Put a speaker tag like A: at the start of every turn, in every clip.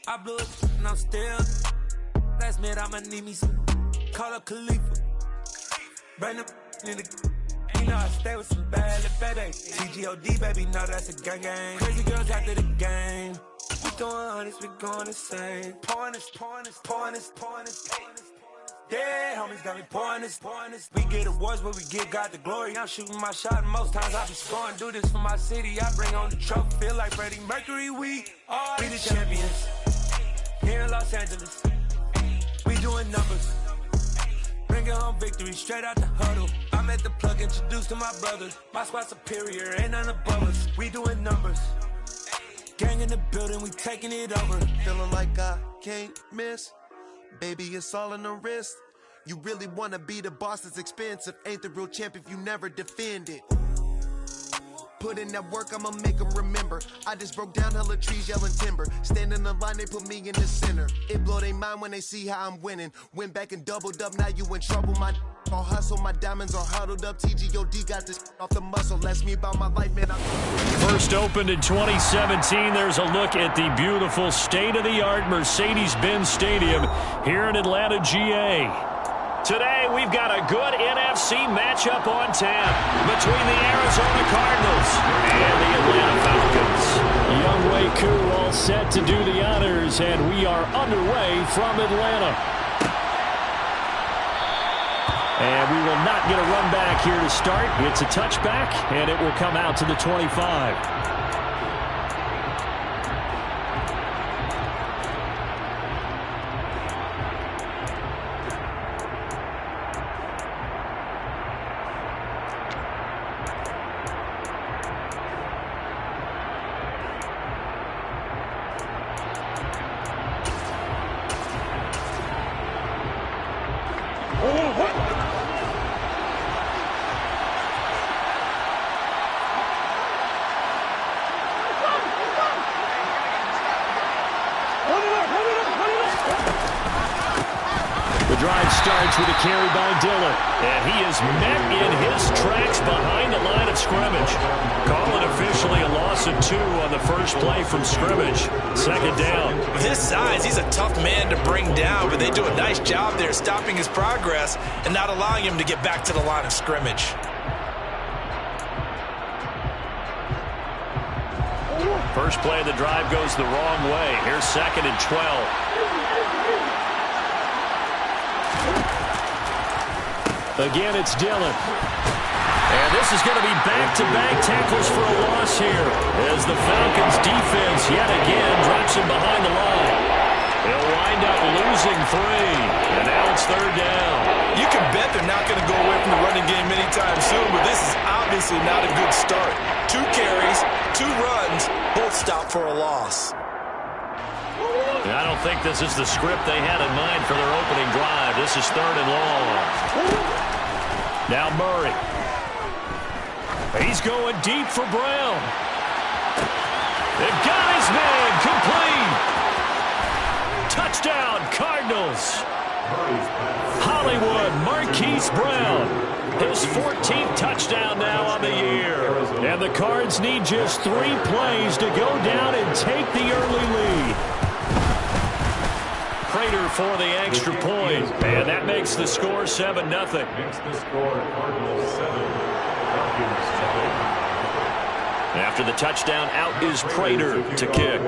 A: I blew it and I'm still. Last minute I'ma need me some. Call up Khalifa. Bring them in the. You know I stay with some bad baby. TGOD, baby, know that's a gang gang. Crazy girls after the game. We throwing hundreds, we going insane. Pouring this. Yeah, homies got me pouring this. We get awards, but we give God the glory. I'm shooting my shot, and most times I be scoring. Do this for my city, I bring on the trophy. Feel like Freddie Mercury, we the champions. Here in Los Angeles, we doing numbers. Bringing home victory, straight out the huddle. I'm at the plug, introduced to my brothers. My squad superior, ain't none above us. We doing numbers. Gang in the building, we taking it over.
B: Feeling like I can't miss. Baby, it's all in the wrist. You really wanna be the boss, it's expensive. Ain't the real champ if you never defend it. Put in that work, I'ma make them remember. I just broke down hella trees, yelling timber. Stand in the line, they put me in the center. It blow their mind when they see how I'm winning. Went back and doubled up, now you in trouble. My all hustle, my diamonds are huddled up. TGOD got this off the muscle. That's me about my life, man.
C: First opened in 2017. There's a look at the beautiful state-of-the-art Mercedes-Benz Stadium here in Atlanta, GA. Today, we've got a good NFC matchup on tap between the Arizona Cardinals and the Atlanta Falcons. Younghoe Koo all set to do the honors, and we are underway from Atlanta. And we will not get a run back here to start. It's a touchback, and it will come out to the 25. Starts with a carry by Dillon, and he is met in his tracks behind the line of scrimmage. Call it officially a loss of 2 on the first play from scrimmage. Second down.
D: With his size, he's a tough man to bring down, but they do a nice job there stopping his progress and not allowing him to get back to the line of scrimmage.
C: First play of the drive goes the wrong way. Here's 2nd and 12. Again, it's Dillon. And this is going to be back-to-back tackles for a loss here as the Falcons defense yet again drops him behind the line. They'll wind up losing 3, and now it's 3rd down.
D: You can bet they're not going to go away from the running game anytime soon, but this is obviously not a good start. 2 carries, 2 runs, both stopped for a loss.
C: I don't think this is the script they had in mind for their opening drive. This is 3rd and long. Now Murray. He's going deep for Brown. They've got his man complete. Touchdown, Cardinals. Hollywood Marquise Brown. His 14th touchdown now on the year. And the Cards need just 3 plays to go down and take the early lead. Prater for the extra point, and that makes the score 7-0. After the touchdown, out is Prater to kick.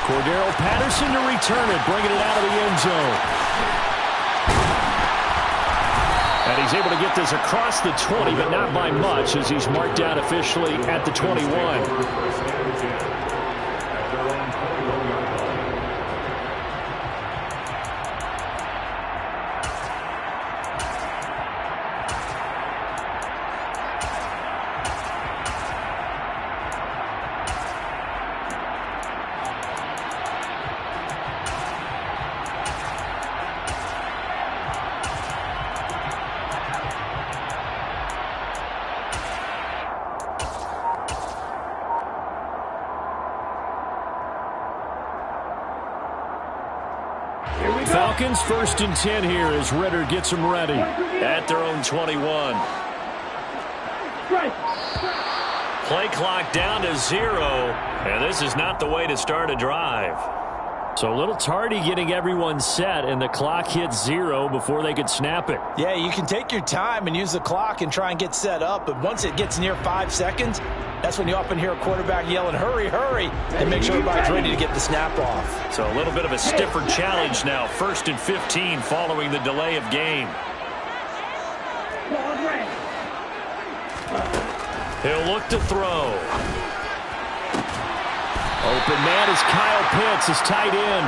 C: Cordero Patterson to return it, bringing it out of the end zone. And he's able to get this across the 20, but not by much, as he's marked down officially at the 21. Falcons 1st and 10 here as Ritter gets them ready at their own 21. Play clock down to 0, and this is not the way to start a drive. So a little tardy getting everyone set, and the clock hits 0 before they could snap it.
D: Yeah, you can take your time and use the clock and try and get set up, but once it gets near 5 seconds, that's when you often hear a quarterback yelling, hurry, hurry, and make sure everybody's ready to get the snap off.
C: So a little bit of a stiffer challenge now. 1st and 15 following the delay of game. He'll look to throw. Open man is Kyle Pitts, his tight end.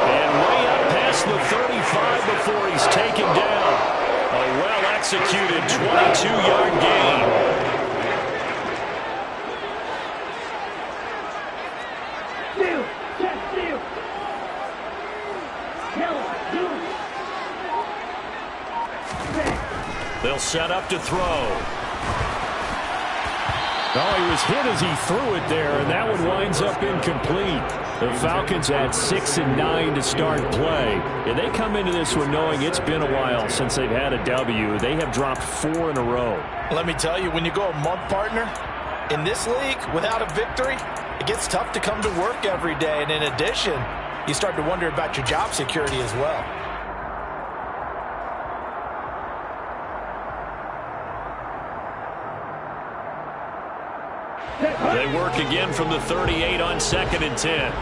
C: And way up past the 35 before he's taken down. A well-executed 22-yard gain. They'll set up to throw. Oh, he was hit as he threw it there, and that one winds up incomplete. The Falcons at 6-9 to start play. And they come into this one knowing it's been a while since they've had a W. They have dropped 4 in a row.
D: Let me tell you, when you go a month, partner, in this league, without a victory, it gets tough to come to work every day. And in addition, you start to wonder about your job security as well.
C: They work again from the 38 on 2nd and 10.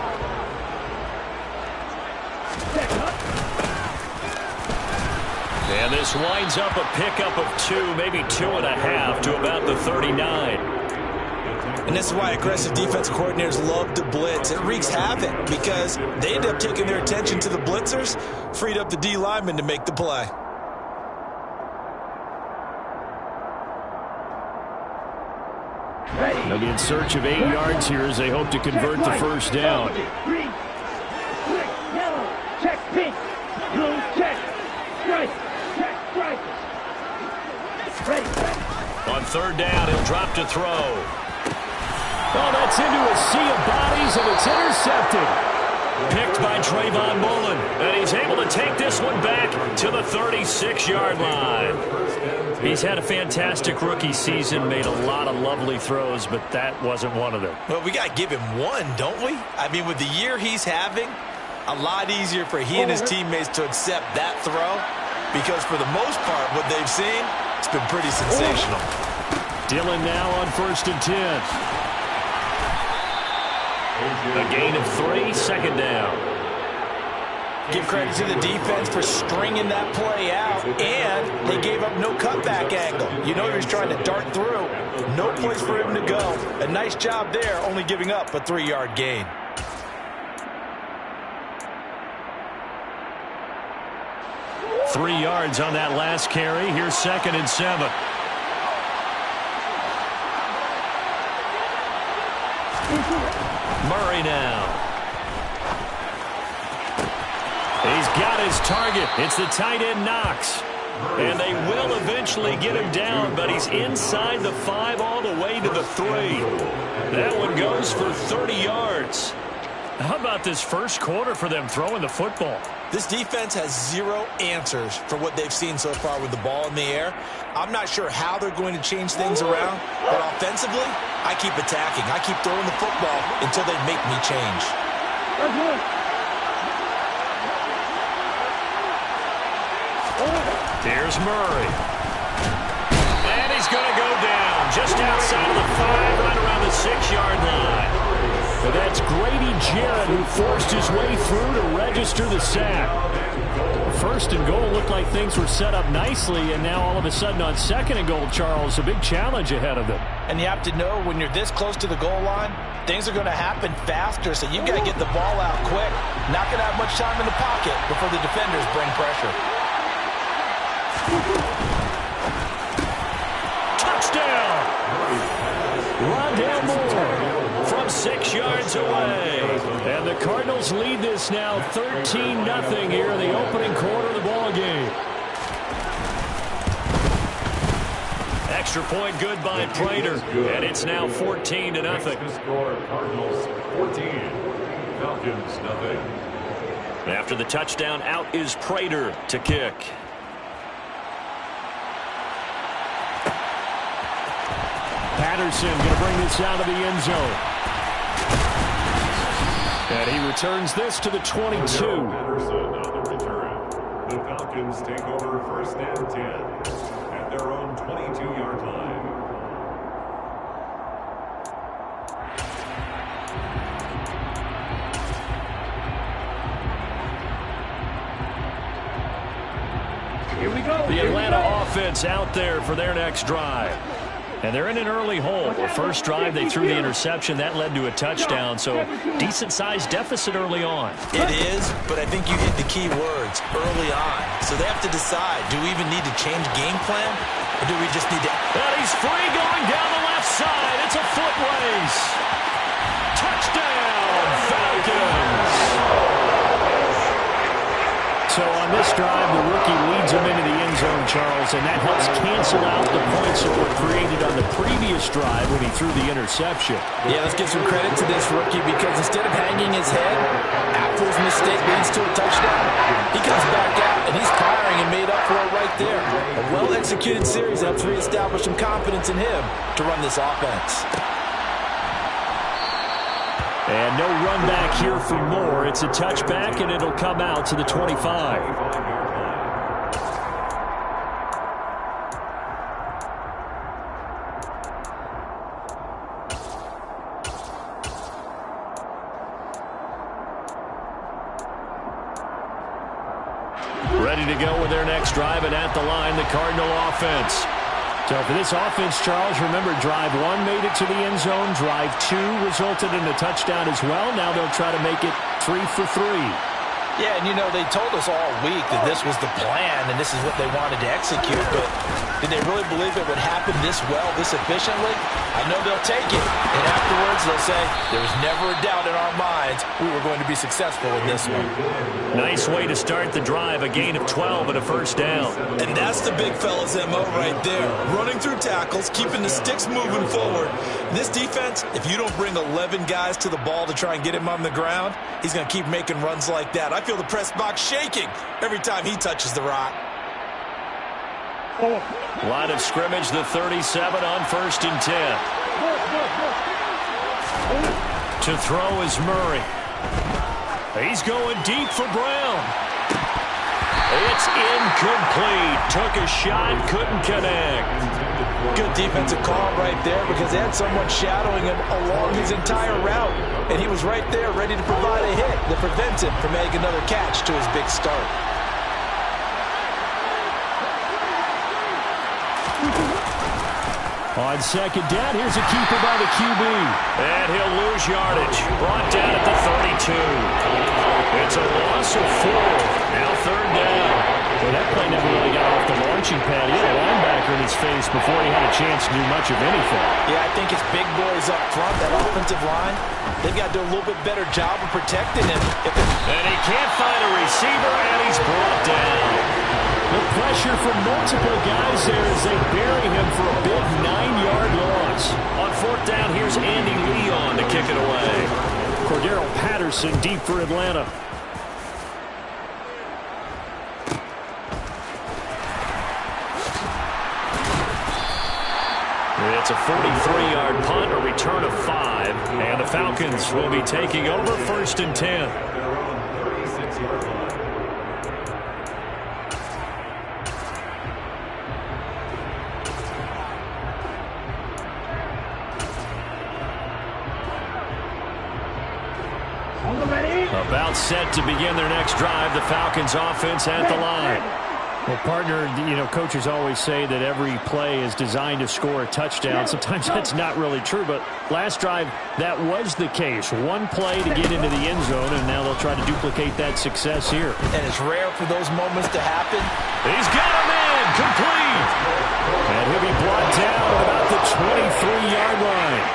C: And this winds up a pickup of 2, maybe 2.5 to about the 39.
D: And this is why aggressive defensive coordinators love to blitz. It wreaks havoc because they end up taking their attention to the blitzers, freed up the D lineman to make the play.
C: They'll be in search of 8 yards here as they hope to convert the first down.
E: Green, click, yellow, check pink, blue, check, stripe, ready.
C: On 3rd down, he'll drop to throw. Oh, that's into a sea of bodies, and it's intercepted. Picked by Trayvon Mullen, and he's able to take this one back to the 36-yard line. He's had a fantastic rookie season, made a lot of lovely throws, but that wasn't one of them.
D: Well, we got to give him one, don't we? I mean, with the year he's having, a lot easier for he and his teammates to accept that throw because for the most part, what they've seen, it's been pretty sensational.
C: Dillon now on 1st and 10. A gain of 3, 2nd down.
D: Give credit to the defense for stringing that play out, and they gave up no cutback angle. You know he was trying to dart through. No place for him to go. A nice job there, only giving up a 3-yard gain.
C: Three yards on that last carry. Here's 2nd and 7. Murray now. He's got his target. It's the tight end Knox. And they will eventually get him down, but he's inside the 5 all the way to the 3. That one goes for 30 yards. How about this first quarter for them throwing the football?
D: This defense has 0 answers for what they've seen so far with the ball in the air. I'm not sure how they're going to change things around, but offensively, I keep attacking. I keep throwing the football until they make me change.
C: Here's Murray. And he's going to go down just outside of the 5, right around the 6-yard line. And that's Grady Jarrett who forced his way through to register the sack. 1st and goal looked like things were set up nicely, and now all of a sudden on 2nd and goal, Charles, a big challenge ahead of them.
D: And you have to know when you're this close to the goal line, things are going to happen faster, so you've got to get the ball out quick. Not going to have much time in the pocket before the defenders bring pressure.
C: Touchdown! Rondale Moore from 6 yards away. And the Cardinals lead this now 13-0 here in the opening quarter of the ball game. Extra point good by Prater, and it's now 14-0.
F: Cardinals 14, Falcons nothing.
C: After the touchdown, out is Prater to kick. Patterson going to bring this out of the end zone. And he returns this to the 22.
F: Patterson on the return. The Falcons take over 1st and 10 at their own 22-yard line.
E: Here we go.
C: The Atlanta offense out there for their next drive. And they're in an early hole. The first drive, they threw the interception. That led to a touchdown, so decent-sized deficit early on.
D: It is, but I think you hit the key words, early on. So they have to decide, do we even need to change game plan, or do we just need to...
C: And he's free going down the left side. It's a foot race. Touchdown, Falcons. So on this drive, the rookie leads him into the end zone, Charles, and that helps cancel out the points that were created on the previous drive when he threw the interception.
D: Yeah, let's give some credit to this rookie because instead of hanging his head after his mistake leads to a touchdown, he comes back out and he's firing and made up for it right there. A well-executed series helps reestablish some confidence in him to run this offense.
C: And no run back here for more. It's a touchback, and it'll come out to the 25. Ready to go with their next drive, and at the line, the Cardinal offense. So for this offense, Charles, remember, drive 1 made it to the end zone. Drive 2 resulted in a touchdown as well. Now they'll try to make it 3 for 3.
D: Yeah, and you know, they told us all week that this was the plan and this is what they wanted to execute, but did they really believe it would happen this well, this efficiently? I know they'll take it, and afterwards they'll say, there was never a doubt in our minds we were going to be successful in this one.
C: Nice way to start the drive, a gain of 12 and a first down.
D: And that's the big fella's MO right there, running through tackles, keeping the sticks moving forward. This defense, if you don't bring 11 guys to the ball to try and get him on the ground, he's going to keep making runs like that. I feel the press box shaking every time he touches the rock.
C: Line of scrimmage, the 37 on 1st and 10. To throw is Murray. He's going deep for Brown. It's incomplete. Took a shot, couldn't connect.
D: Good defensive call right there because they had someone shadowing him along his entire route. And he was right there ready to provide a hit that prevents him from making another catch to his big start.
C: On second down, here's a keeper by the QB. And he'll lose yardage. Brought down at the 32. It's a loss of 4. Now 3rd down. Well, that play never really got off the launching pad. He had a linebacker in his face before he had a chance to do much of anything.
D: Yeah, I think it's big boys up front, that offensive line. They've got to do a little bit better job of protecting him.
C: And he can't find a receiver, and he's brought down. The pressure from multiple guys there as they bury him for a big 9-yard loss. On 4th down, here's Andy Leon to kick it away. Cordero Patterson deep for Atlanta. It's a 43-yard punt, a return of 5, and the Falcons will be taking over 1st and 10. About set to begin their next drive, the Falcons offense at the line. Well, partner, you know, coaches always say that every play is designed to score a touchdown. Sometimes that's not really true, but last drive, that was the case. One play to get into the end zone, and now they'll try to duplicate that success here.
D: And it's rare for those moments to happen.
C: He's got him in, complete. And he'll be brought down at about the 23-yard line.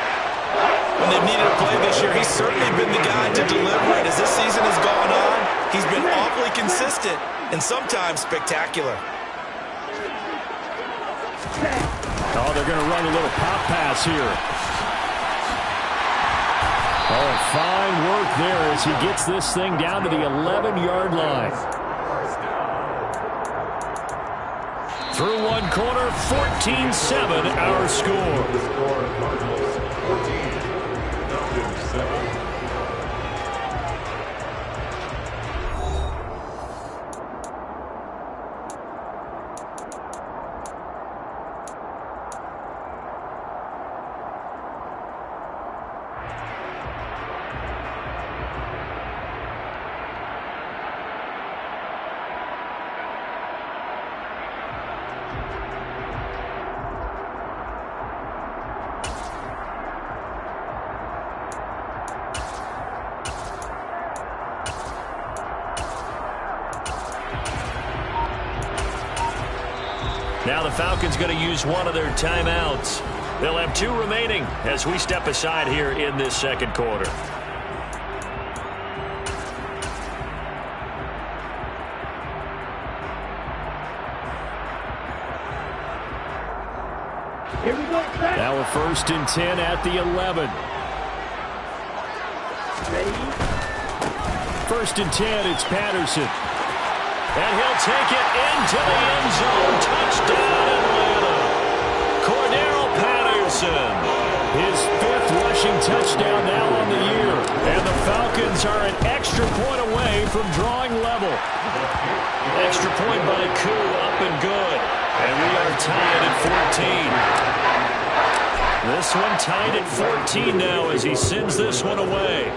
D: When they've needed a play this year, he's certainly been the guy to deliver it. As this season has gone on, he's been awfully consistent and sometimes spectacular.
C: Oh, they're going to run a little pop pass here. Oh, fine work there as he gets this thing down to the 11-yard line. Through one quarter, 14-7 our score.
F: The score, Cardinals 14, Falcons 7.
C: Now the Falcons going to use one of their timeouts. They'll have 2 remaining as we step aside here in this second quarter.
E: Here we go.
C: Now a 1st and 10 at the 11.
E: Ready?
C: 1st and 10, it's Patterson. And he'll take it into the end zone. Touchdown, Atlanta. Cordarrelle Patterson. His 5th rushing touchdown now on the year. And the Falcons are an extra point away from drawing level. Extra point by Koo, up and good. And we are tied at 14. This one tied at 14 now as he sends this one away.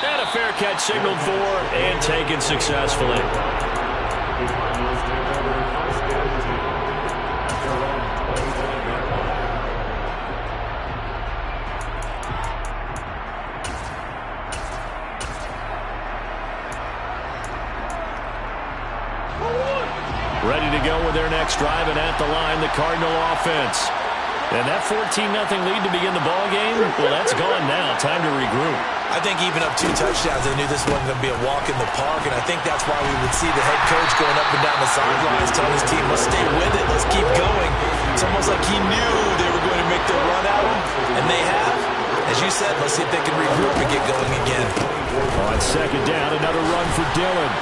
C: And a fair catch signaled for and taken successfully.
F: The Cardinals take over 1st and 10 at their own 21-yard line.
C: Ready to go with their next drive, and at the line, the Cardinal offense. And that 14-0 lead to begin the ball game, well, that's gone now. Time to regroup.
D: I think even up 2 touchdowns, they knew this wasn't going to be a walk in the park, and I think that's why we would see the head coach going up and down the sidelines telling his team, let's stay with it, let's keep going. It's almost like he knew they were going to make the run at him, and they have. As you said, let's see if they can regroup and get going again.
C: On 2nd down, another run for Dillon.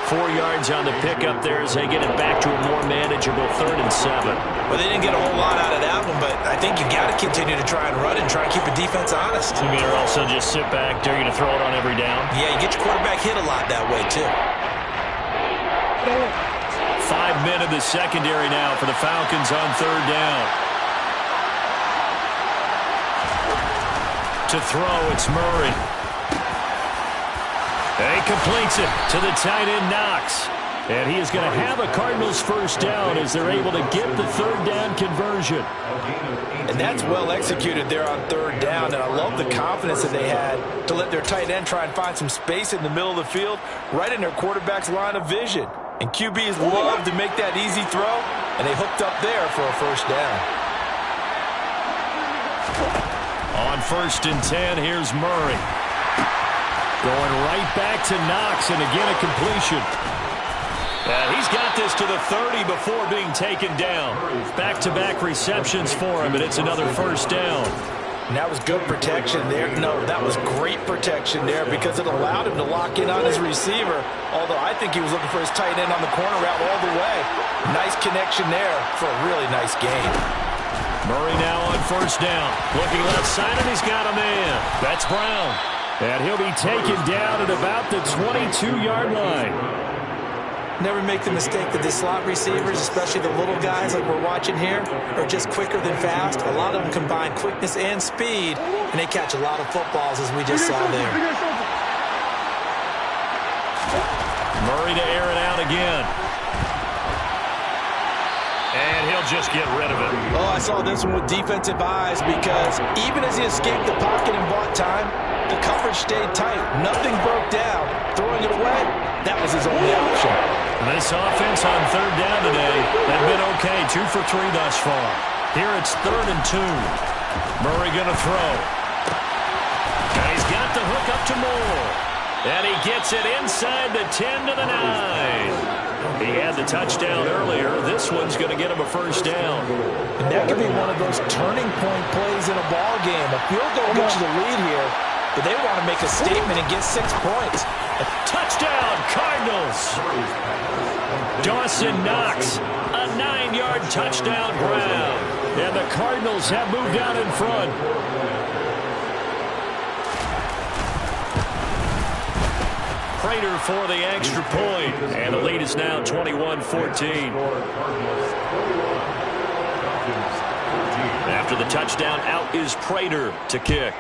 C: 4 yards on the pickup there as they get it back to a more manageable 3rd and 7.
D: Well, they didn't get a whole lot out of that one, but I think you got to continue to try and run and try and keep the defense honest.
C: You mean also just sit back, dare you to throw it on every down?
D: Yeah, you get your quarterback hit a lot that way, too.
C: 5 men in the secondary now for the Falcons on 3rd down. To throw, it's Murray. And he completes it to the tight end, Knox. And he is going to have a Cardinals 1st down as they're able to get the 3rd down conversion.
D: And that's well executed there on 3rd down. And I love the confidence that they had to let their tight end try and find some space in the middle of the field, right in their quarterback's line of vision. And QBs love to make that easy throw, and they hooked up there for a 1st down.
C: On 1st and 10, here's Murray. Going right back to Knox, and again a completion. He's got this to the 30 before being taken down. Back-to-back receptions for him, and it's another 1st down.
D: And that was good protection there. No, that was great protection there because it allowed him to lock in on his receiver, although I think he was looking for his tight end on the corner route all the way. Nice connection there for a really nice gain.
C: Murray now on 1st down. Looking left side, and he's got a man. That's Brown. And he'll be taken down at about the 22-yard line.
D: Never make the mistake that the slot receivers, especially the little guys like we're watching here, are just quicker than fast. A lot of them combine quickness and speed, and they catch a lot of footballs, as we just saw there.
C: Murray to air it out again. And he'll just get rid of it.
D: Oh, I saw this one with defensive eyes because even as he escaped the pocket and bought time, the coverage stayed tight. Nothing broke down. Throwing it away, that was his only option.
C: This offense on 3rd down today has been okay. 2 for 3 thus far. Here it's 3rd and 2. Murray going to throw. And he's got the hook up to Moore. And he gets it inside the 10 to the 9. He had the touchdown earlier. This one's going to get him a 1st down.
D: And that could be one of those turning point plays in a ball game. A field goal gets you the lead here. but they want to make a statement and get 6 points.
C: Touchdown, Cardinals! Dawson Knox, a 9-yard touchdown grab. And the Cardinals have moved out in front. Prater for the extra point. And the lead is now 21-14. After the touchdown, out is Prater to kick.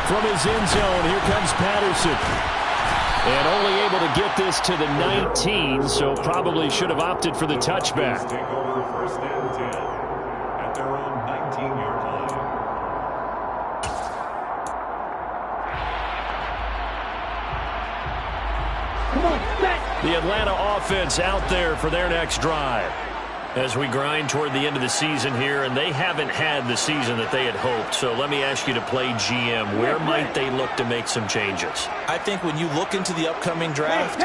C: From his end zone, here comes Patterson. And only able to get this to the 19, so probably should have opted for the touchback.
F: Take over first and 10 at their own 19-yard line.
E: Come on, set.
C: The Atlanta offense out there for their next drive. As we grind toward the end of the season here, and they haven't had the season that they had hoped. So let me ask you to play GM. Where might they look to make some changes?
D: I think when you look into the upcoming draft,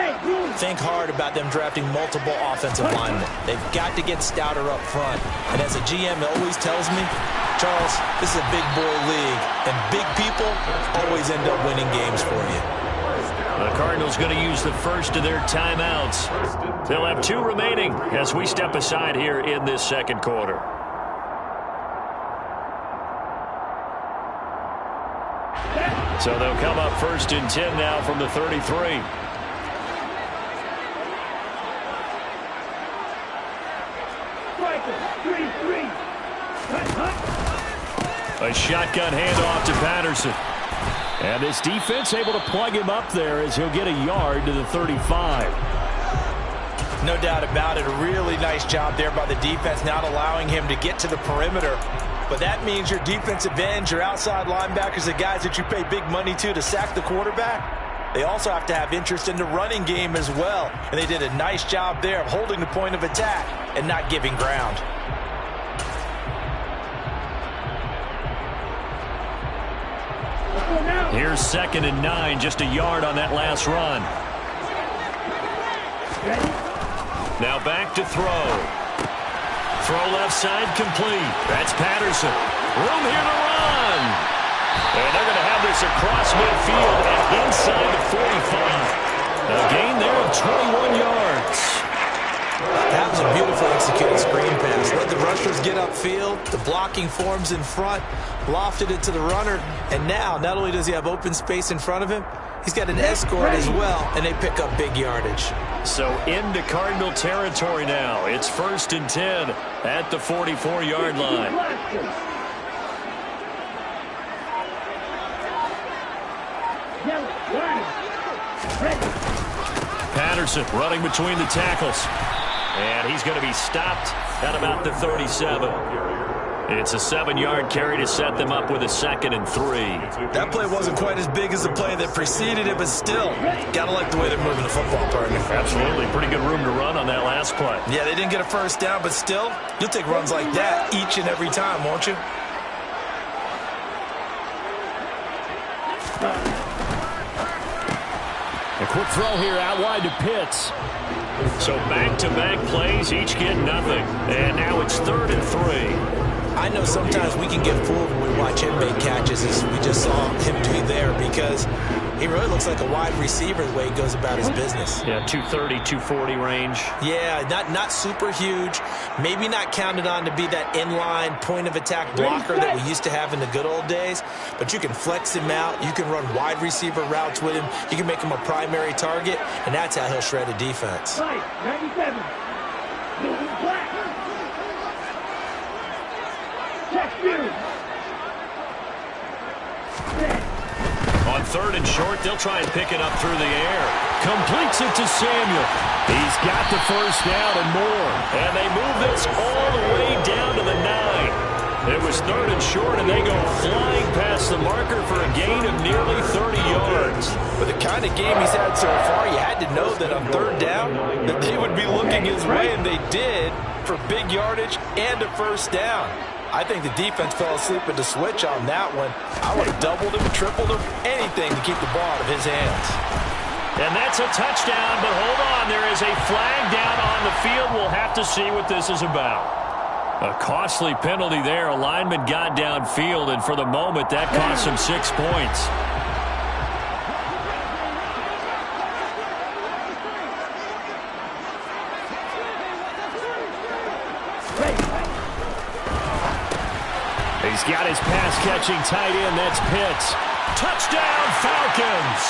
D: think hard about them drafting multiple offensive linemen. They've got to get stouter up front. And as a GM, it always tells me, Charles, this is a big boy league, and big people always end up winning games for you.
C: The Cardinals going to use the first of their timeouts. They'll have 2 remaining as we step aside here in this second quarter. So they'll come up first and 10 now from the 33. A shotgun handoff to Patterson. And this defense able to plug him up there as he'll get a yard to the 35.
D: No doubt about it. A really nice job there by the defense, not allowing him to get to the perimeter. But that means your defensive ends, your outside linebackers, the guys that you pay big money to sack the quarterback, they also have to have interest in the running game as well. And they did a nice job there of holding the point of attack and not giving ground.
C: Here's 2nd and 9, just a yard on that last run. Now back to throw. Throw left side complete. That's Patterson. Room here to run. And they're going to have this across midfield and inside the 45. A gain there of 21 yards.
D: That was a beautiful executed screen pass. Let the rushers get upfield. The blocking forms in front. Lofted it to the runner. And now, not only does he have open space in front of him, he's got an escort as well, and they pick up big yardage.
C: So into Cardinal territory now. It's 1st and 10 at the 44-yard line. Patterson running between the tackles. And he's going to be stopped at about the 37. It's a 7-yard carry to set them up with a 2nd and 3.
D: That play wasn't quite as big as the play that preceded it, but still, got to like the way they're moving the football, partner.
C: Absolutely. Pretty good room to run on that last play.
D: Yeah, they didn't get a first down, but still, you'll take runs like that each and every time, won't you?
C: A quick throw here out wide to Pitts. So back-to-back plays, each get nothing. And now it's 3rd and 3.
D: I know sometimes we can get fooled when we watch him make catches, as we just saw him do there, because he really looks like a wide receiver the way he goes about his business.
C: Yeah, 230, 240 range.
D: Yeah, not super huge. Maybe not counted on to be that inline point-of-attack blocker that we used to have in the good old days, but you can flex him out. You can run wide receiver routes with him. You can make him a primary target, and that's how he'll shred a defense.
E: 97. Black.
C: On 3rd and short, they'll try and pick it up through the air. Completes it to Samuel. He's got the first down and more. And they move this all the way down to the 9. It was 3rd and short, and they go flying past the marker for a gain of nearly 30 yards.
D: With the kind of game he's had so far, you had to know that on 3rd down, that they would be looking his way, and they did, for big yardage and a first down. I think the defense fell asleep at the switch on that one. I would have doubled him, tripled him, anything to keep the ball out of his hands.
C: And that's a touchdown, but hold on. There is a flag down on the field. We'll have to see what this is about. A costly penalty there. A lineman got downfield, and for the moment, that cost him 6 points. He's got his pass-catching tight end. That's Pitts. Touchdown, Falcons!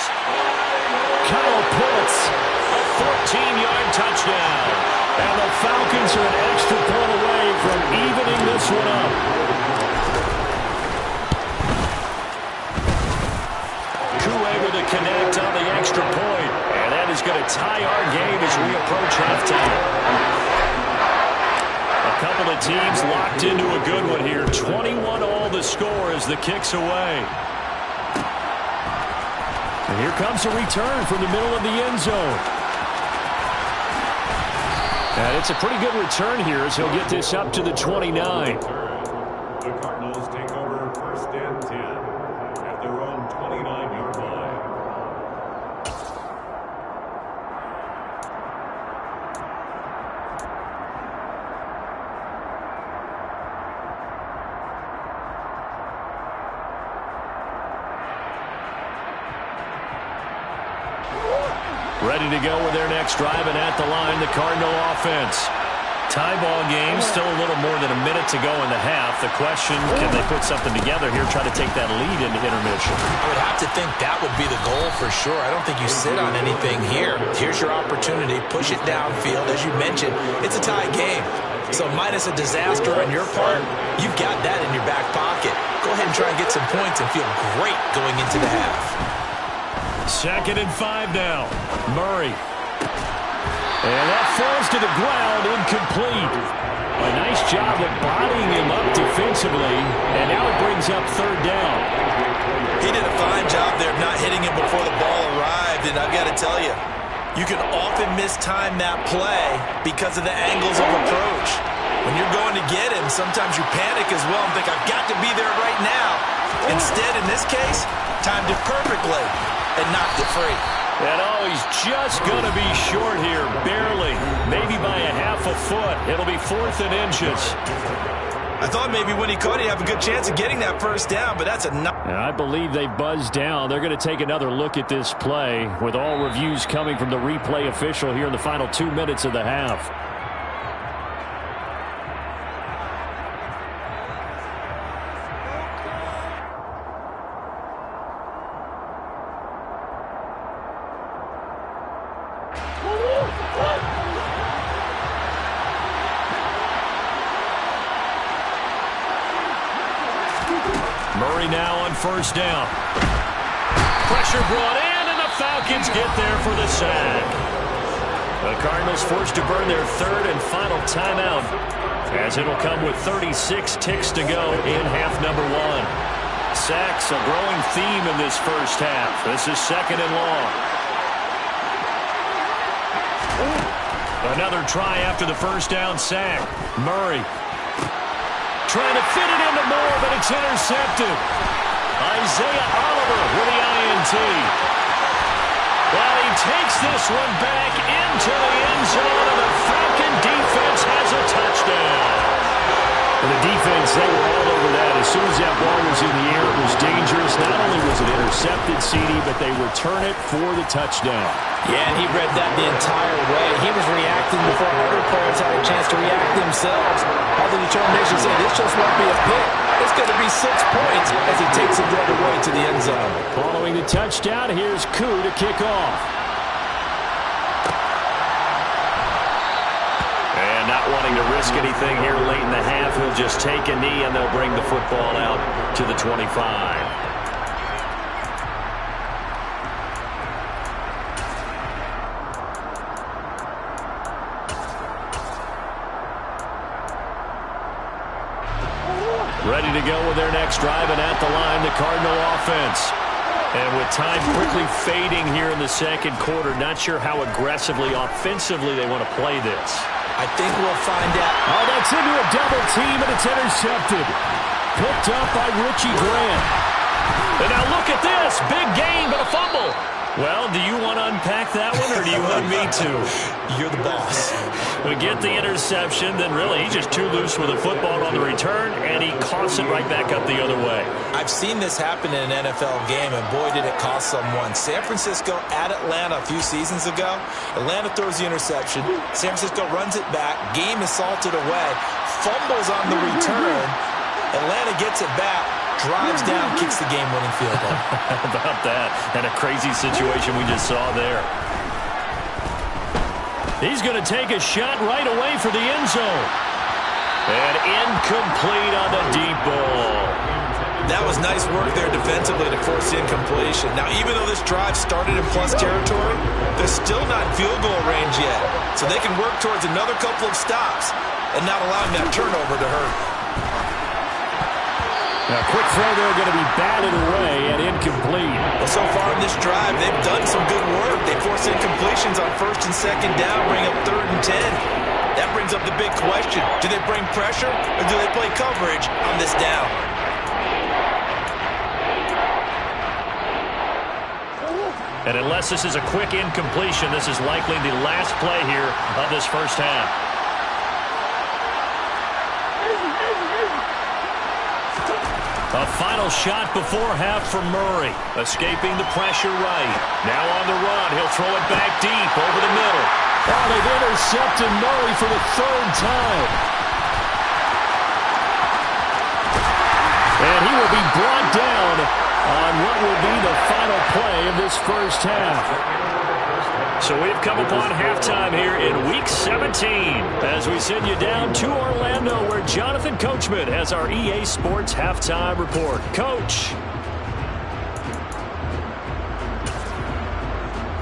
C: Kyle Pitts, a 14-yard touchdown. And the Falcons are an extra point away from evening this one up. Koo able to connect on the extra point. And that is going to tie our game as we approach halftime. A couple of teams locked into a good one here. 21-all the score as the kick's away. And here comes a return from the middle of the end zone. And it's a pretty good return here as he'll get this up to the 29.
F: The Cardinals take over 1st and 10 at their own 29-yard line.
C: Ready to go with their next drive, and at the line, the Cardinal offense. Tie ball game, still a little more than a minute to go in the half. The question, can they put something together here, try to take that lead into intermission?
D: I would have to think that would be the goal for sure. I don't think you sit on anything here. Here's your opportunity. Push it downfield. As you mentioned, it's a tie game. So minus a disaster on your part, you've got that in your back pocket. Go ahead and try and get some points and feel great going into the half.
C: 2nd and 5 now. Murray. And that falls to the ground, incomplete. A nice job of bodying him up defensively, and now it brings up 3rd down.
D: He did a fine job there of not hitting him before the ball arrived, and I've got to tell you, you can often mistime that play because of the angles of approach. When you're going to get him, sometimes you panic as well and think, I've got to be there right now. Instead, in this case, timed it perfectly and knocked it free.
C: And oh, he's just going to be short here, barely, maybe by a half a foot. It'll be 4th and inches.
D: I thought maybe when he caught it, he'd have a good chance of getting that 1st down, but that's a
C: And I believe they buzzed down. They're going to take another look at this play, with all reviews coming from the replay official here in the final 2 minutes of the half. Murray now on 1st down. Pressure brought in, and the Falcons get there for the sack. The Cardinals forced to burn their 3rd and final timeout, as it'll come with 36 ticks to go in half number 1. Sacks, a growing theme in this first half. This is 2nd and long. Another try after the 1st down sack. Murray trying to fit it into Moore, but it's intercepted. Isaiah Oliver with the INT. Well, he takes this one back into the end zone, and the Falcon defense has a touchdown. And the defense, they were all over that. As soon as that ball was in the air, it was dangerous. Not only was it intercepted, CD, but they return it for the touchdown.
D: Yeah, and he read that the entire way. He was reacting before other players had a chance to react themselves. All the determination said, this just won't be a pick. It's going to be 6 points as he takes it the other way to the end zone.
C: Following the touchdown, here's Koo to kick off. And not wanting to risk anything here late in the half, he'll just take a knee and they'll bring the football out to the 25. Ready to go with their next drive, and at the line, the Cardinal offense. And with time quickly fading here in the 2nd quarter, not sure how aggressively, offensively they want to play this.
D: I think we'll find out.
C: Oh, that's into a double team, and it's intercepted. Picked up by Richie Grant. And now look at this. Big gain, but a fumble. Well, do you want to unpack that one, or do you want me to?
D: You're the boss.
C: We get the interception, then really he's just too loose with the football on the return, and he coughs it right back up the other way.
D: I've seen this happen in an NFL game, and boy, did it cost someone. San Francisco at Atlanta a few seasons ago. Atlanta throws the interception. San Francisco runs it back. Game is salted away. Fumbles on the return. Atlanta gets it back. Drives down, kicks the game-winning field goal.
C: How about that? And a crazy situation we just saw there. He's going to take a shot right away for the end zone. And incomplete on the deep ball.
D: That was nice work there defensively to force the incompletion. Now, even though this drive started in plus territory, they're still not in field goal range yet. So they can work towards another couple of stops and not allowing that turnover to hurt.
C: Now, quick throw there going to be batted away and incomplete.
D: Well, so far in this drive, they've done some good work. They force incompletions on first and second down, bring up 3rd and 10. That brings up the big question. Do they bring pressure or do they play coverage on this down?
C: And unless this is a quick incompletion, this is likely the last play here of this first half. A final shot before half from Murray. Escaping the pressure right. Now on the run. He'll throw it back deep over the middle. Oh, they've intercepted Murray for the 3rd time. And he will be brought down on what will be the final play of this first half. So we've come upon halftime here in Week 17 as we send you down to Orlando where Jonathan Coachman has our EA Sports Halftime Report. Coach.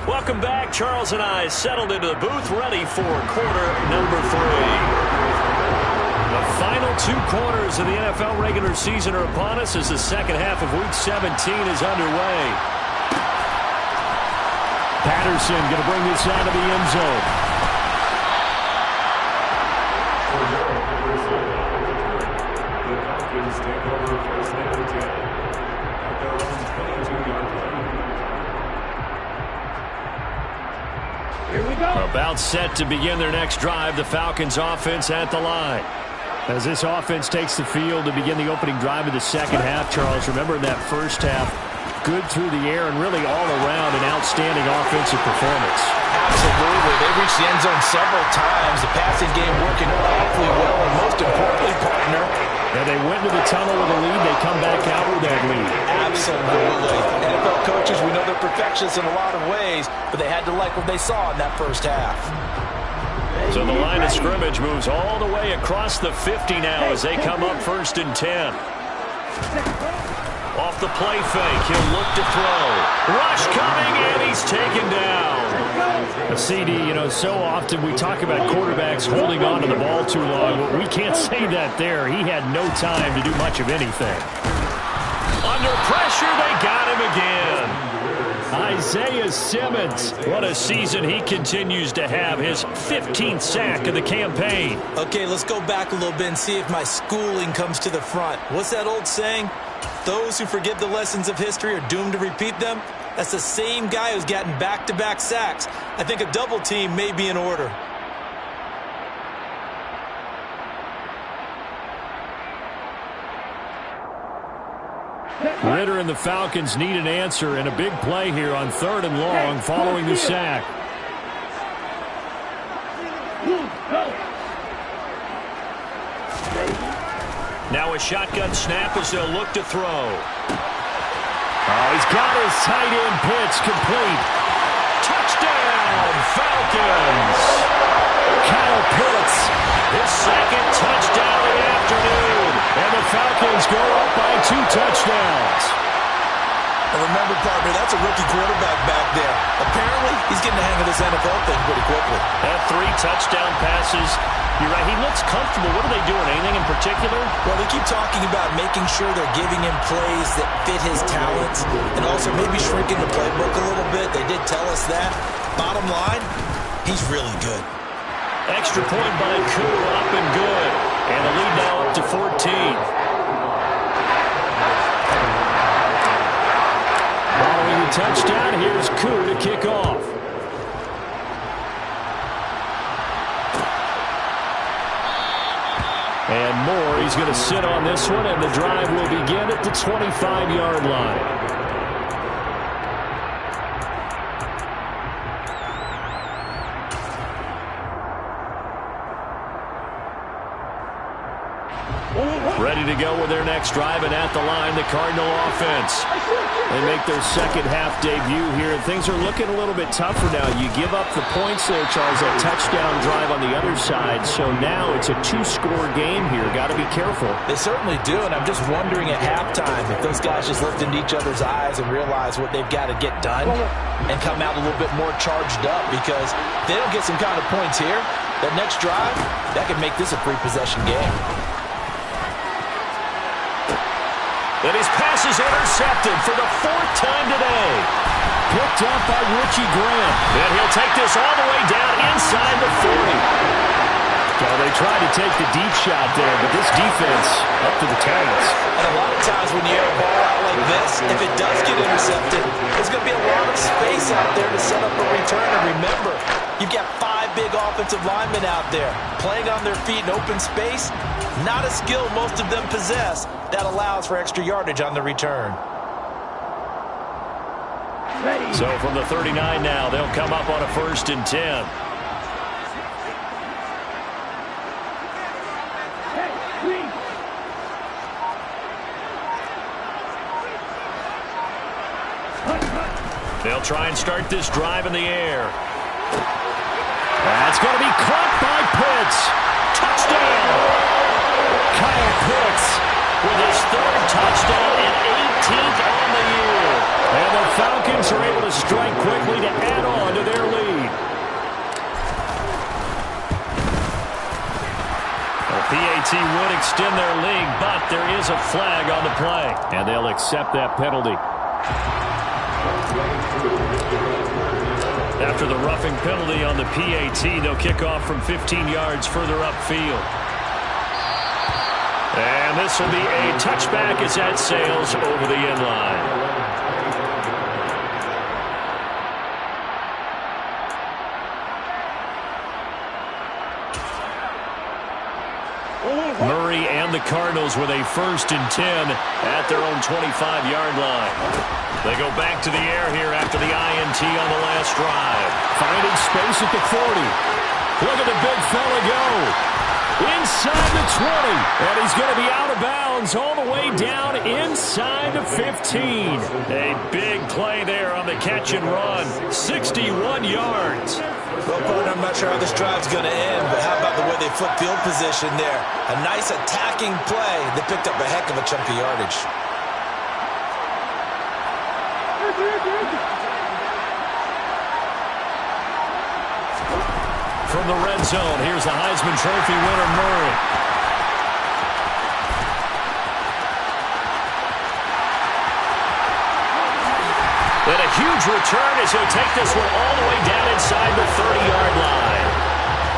C: Welcome back. Charles and I settled into the booth ready for quarter number 3. The final 2 quarters of the NFL regular season are upon us as the second half of Week 17 is underway. Patterson going to bring this out of the end zone.
F: The Falcons take over first and 10 at their own 22-yard line.
E: Here we go.
C: About set to begin their next drive, the Falcons offense at the line. As this offense takes the field to begin the opening drive of the second half, Charles, remember in that first half, good through the air and really all around an outstanding offensive performance.
D: Absolutely. They reached the end zone several times. The passing game working awfully well, and most importantly, partner.
C: And they went to the tunnel with a lead. They come back out with that lead.
D: Absolutely. NFL coaches, we know they're perfectionists in a lot of ways, but they had to like what they saw in that first half.
C: So the line of scrimmage moves all the way across the 50 now as they come up 1st and 10. Off the play fake, he'll look to throw. Rush coming, and he's taken down. A CD, you know, so often we talk about quarterbacks holding on to the ball too long, but we can't say that there. He had no time to do much of anything. Under pressure, they got him again. Isaiah Simmons, what a season he continues to have, his 15th sack of the campaign.
D: Okay, let's go back a little bit and see if my schooling comes to the front. What's that old saying? Those who forget the lessons of history are doomed to repeat them. That's the same guy who's gotten back-to-back sacks. I think a double team may be in order.
C: Ritter and the Falcons need an answer and a big play here on 3rd and long following the sack. Now a shotgun snap as they'll look to throw. Oh, he's got his tight end pitch complete. Touchdown, Falcons! Kyle Pitts, his 2nd touchdown of the afternoon. And the Falcons go up by 2 touchdowns.
D: And remember, partner, that's a rookie quarterback back there. Apparently, he's getting the hang of this NFL thing pretty quickly.
C: And 3 touchdown passes. You're right, he looks comfortable. What are they doing? Anything in particular?
D: Well, they keep talking about making sure they're giving him plays that fit his talents and also maybe shrinking the playbook a little bit. They did tell us that. Bottom line, he's really good.
C: Extra point by Koo, up and good. And the lead now up to 14. Following the touchdown, here's Koo to kick off. And Moore, he's going to sit on this one, and the drive will begin at the 25-yard line. Ready to go with their next drive, and at the line, the Cardinal offense. They make their second half debut here, and things are looking a little bit tougher now. You give up the points there, Charles, that touchdown drive on the other side, so now it's a two-score game here. Got to be careful.
D: They certainly do, and I'm just wondering at halftime if those guys just looked into each other's eyes and realize what they've got to get done and come out a little bit more charged up, because if they don't get some kind of points here, that next drive, that could make this a free-possession game.
C: And his pass is intercepted for the fourth time today. Picked up by Richie Grant. And he'll take this all the way down inside the 40. Well, they tried to take the deep shot there, but this defense up to the tags.
D: And a lot of times when you air a ball out like this, if it does get intercepted, there's going to be a lot of space out there to set up a return. And remember, you've got 5 big offensive linemen out there playing on their feet in open space. Not a skill most of them possess. That allows for extra yardage on the return.
C: So from the 39 now, they'll come up on a 1st and 10. They'll try and start this drive in the air. That's going to be caught by Pitts. Touchdown! Kyle Pitts with his 3rd touchdown and 18th on the year. And the Falcons are able to strike quickly to add on to their lead. The PAT would extend their lead, but there is a flag on the play. And they'll accept that penalty. After the roughing penalty on the PAT, they'll kick off from 15 yards further upfield. And this will be a touchback as that sails over the end line. Murray and the Cardinals with a 1st and 10 at their own 25-yard line. They go back to the air here after the INT on the last drive. Finding space at the 40. Look at the big fella go. Inside the 20. And he's going to be out of bounds all the way down inside the 15. A big play there on the catch and run. 61 yards.
D: Well, partner, I'm not sure how this drive's going to end, but how about the way they flip field position there? A nice attacking play that picked up a heck of a chunk of yardage.
C: From the red zone, here's the Heisman Trophy winner, Murray. And a huge return as he'll take this one all the way down inside the 30-yard line.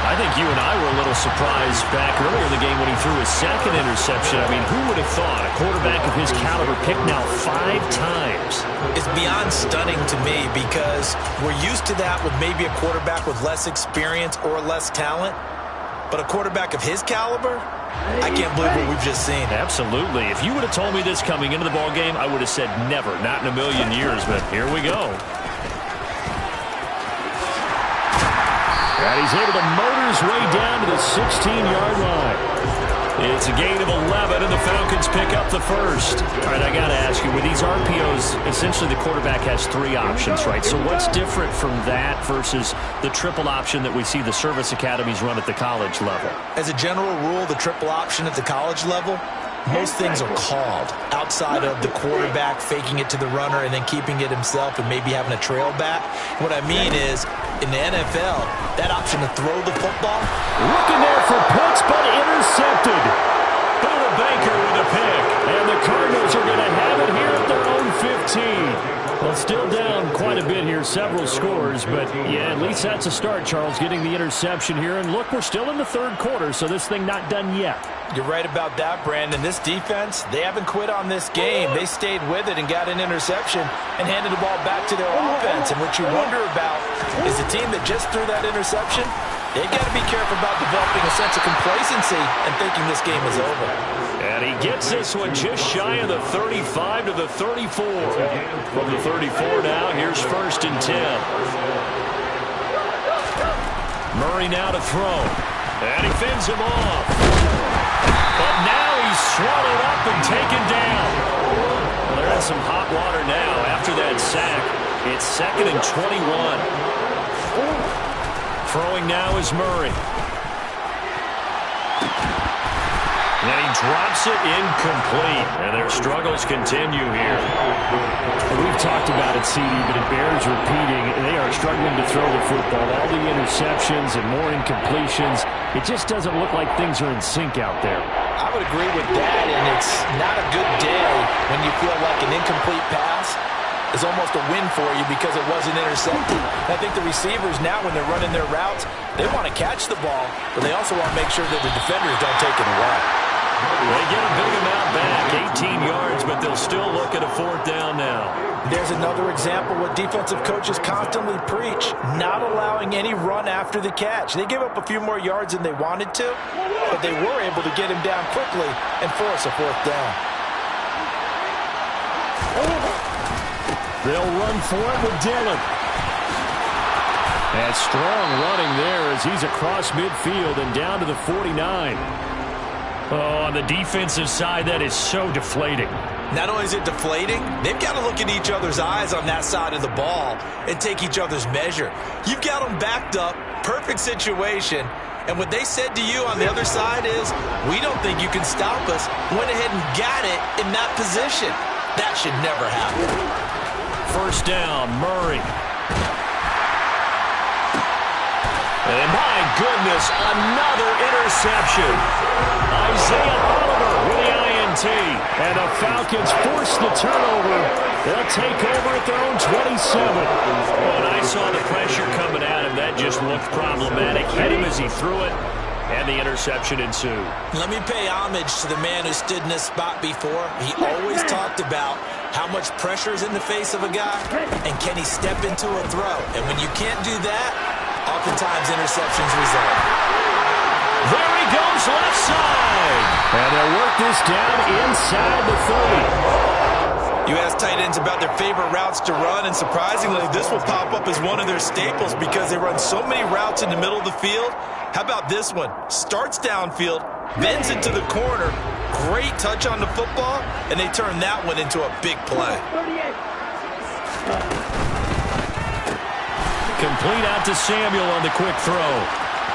C: I think you and I were a little surprised back earlier in the game when he threw his 2nd interception. I mean, who would have thought a quarterback of his caliber picked now 5 times?
D: It's beyond stunning to me because we're used to that with maybe a quarterback with less experience or less talent. But a quarterback of his caliber, I can't believe what we've just seen.
C: Absolutely. If you would have told me this coming into the ball game, I would have said never, not in a million years. But here we go. And he's able to motor his way down to the 16-yard line. It's a gain of 11, and the Falcons pick up the 1st. All right, I got to ask you, with these RPOs, essentially the quarterback has 3 options, right? So what's different from that versus the triple option that we see the service academies run at the college level?
D: As a general rule, the triple option at the college level, most things are called outside of the quarterback faking it to the runner and then keeping it himself and maybe having a trail back. What I mean is, in the NFL, that option to throw the football.
C: Looking there for Pitts, but intercepted. Buda Baker with a pick. And the Cardinals are going to have it here at their own 15. Well, still down quite a bit here, several scores, but yeah, at least that's a start, Charles, getting the interception here. And look, we're still in the 3rd quarter, so this thing not done yet.
D: You're right about that, Brandon. This defense, they haven't quit on this game. They stayed with it and got an interception and handed the ball back to their offense. And what you wonder about is the team that just threw that interception, They've got to be careful about developing a sense of complacency and thinking this game is over.
C: And he gets this one just shy of the 35 to the 34. From the 34 now, here's 1st and 10. Murray now to throw. And he fends him off. But now he's swallowed up and taken down. Well, they're in some hot water now after that sack. It's 2nd and 21. Throwing now is Murray. And he drops it incomplete. And their struggles continue here.
G: We've talked about it, CD, but it bears repeating. They are struggling to throw the football. All the interceptions and more incompletions. It just doesn't look like things are in sync out there.
D: I would agree with that, and it's not a good day when you feel like an incomplete pass is almost a win for you because it wasn't intercepted. I think the receivers now, when they're running their routes, they want to catch the ball, but they also want to make sure that the defenders don't take it away.
C: They get a big amount back, 18 yards, but they'll still look at a 4th down now.
D: There's another example what defensive coaches constantly preach, not allowing any run after the catch. They gave up a few more yards than they wanted to, but they were able to get him down quickly and force a 4th down.
G: They'll run for it with Dillon. And strong running there as he's across midfield and down to the 49.
C: Oh, on the defensive side, that is so deflating.
D: Not only is it deflating, they've got to look in each other's eyes on that side of the ball and take each other's measure. You've got them backed up, perfect situation, and what they said to you on the other side is, we don't think you can stop us. Went ahead and got it in that position. That should never happen.
C: 1st down, Murray. And my goodness, another interception. Isaiah Oliver with the INT. And the Falcons force the turnover. They'll take over at their own 27. When I saw the pressure coming at him, that just looked problematic. Hit him as he threw it, and the interception ensued.
D: Let me pay homage to the man who stood in this spot before. He always talked about how much pressure is in the face of a guy, and can he step into a throw? And when you can't do that, oftentimes interceptions result.
C: There he goes, left side.
G: And they'll work this down inside the 30.
D: You ask tight ends about their favorite routes to run, and surprisingly, this will pop up as one of their staples because they run so many routes in the middle of the field. How about this one? Starts downfield, bends into the corner, great touch on the football, and they turn that one into a big play.
C: Complete out to Samuel on the quick throw.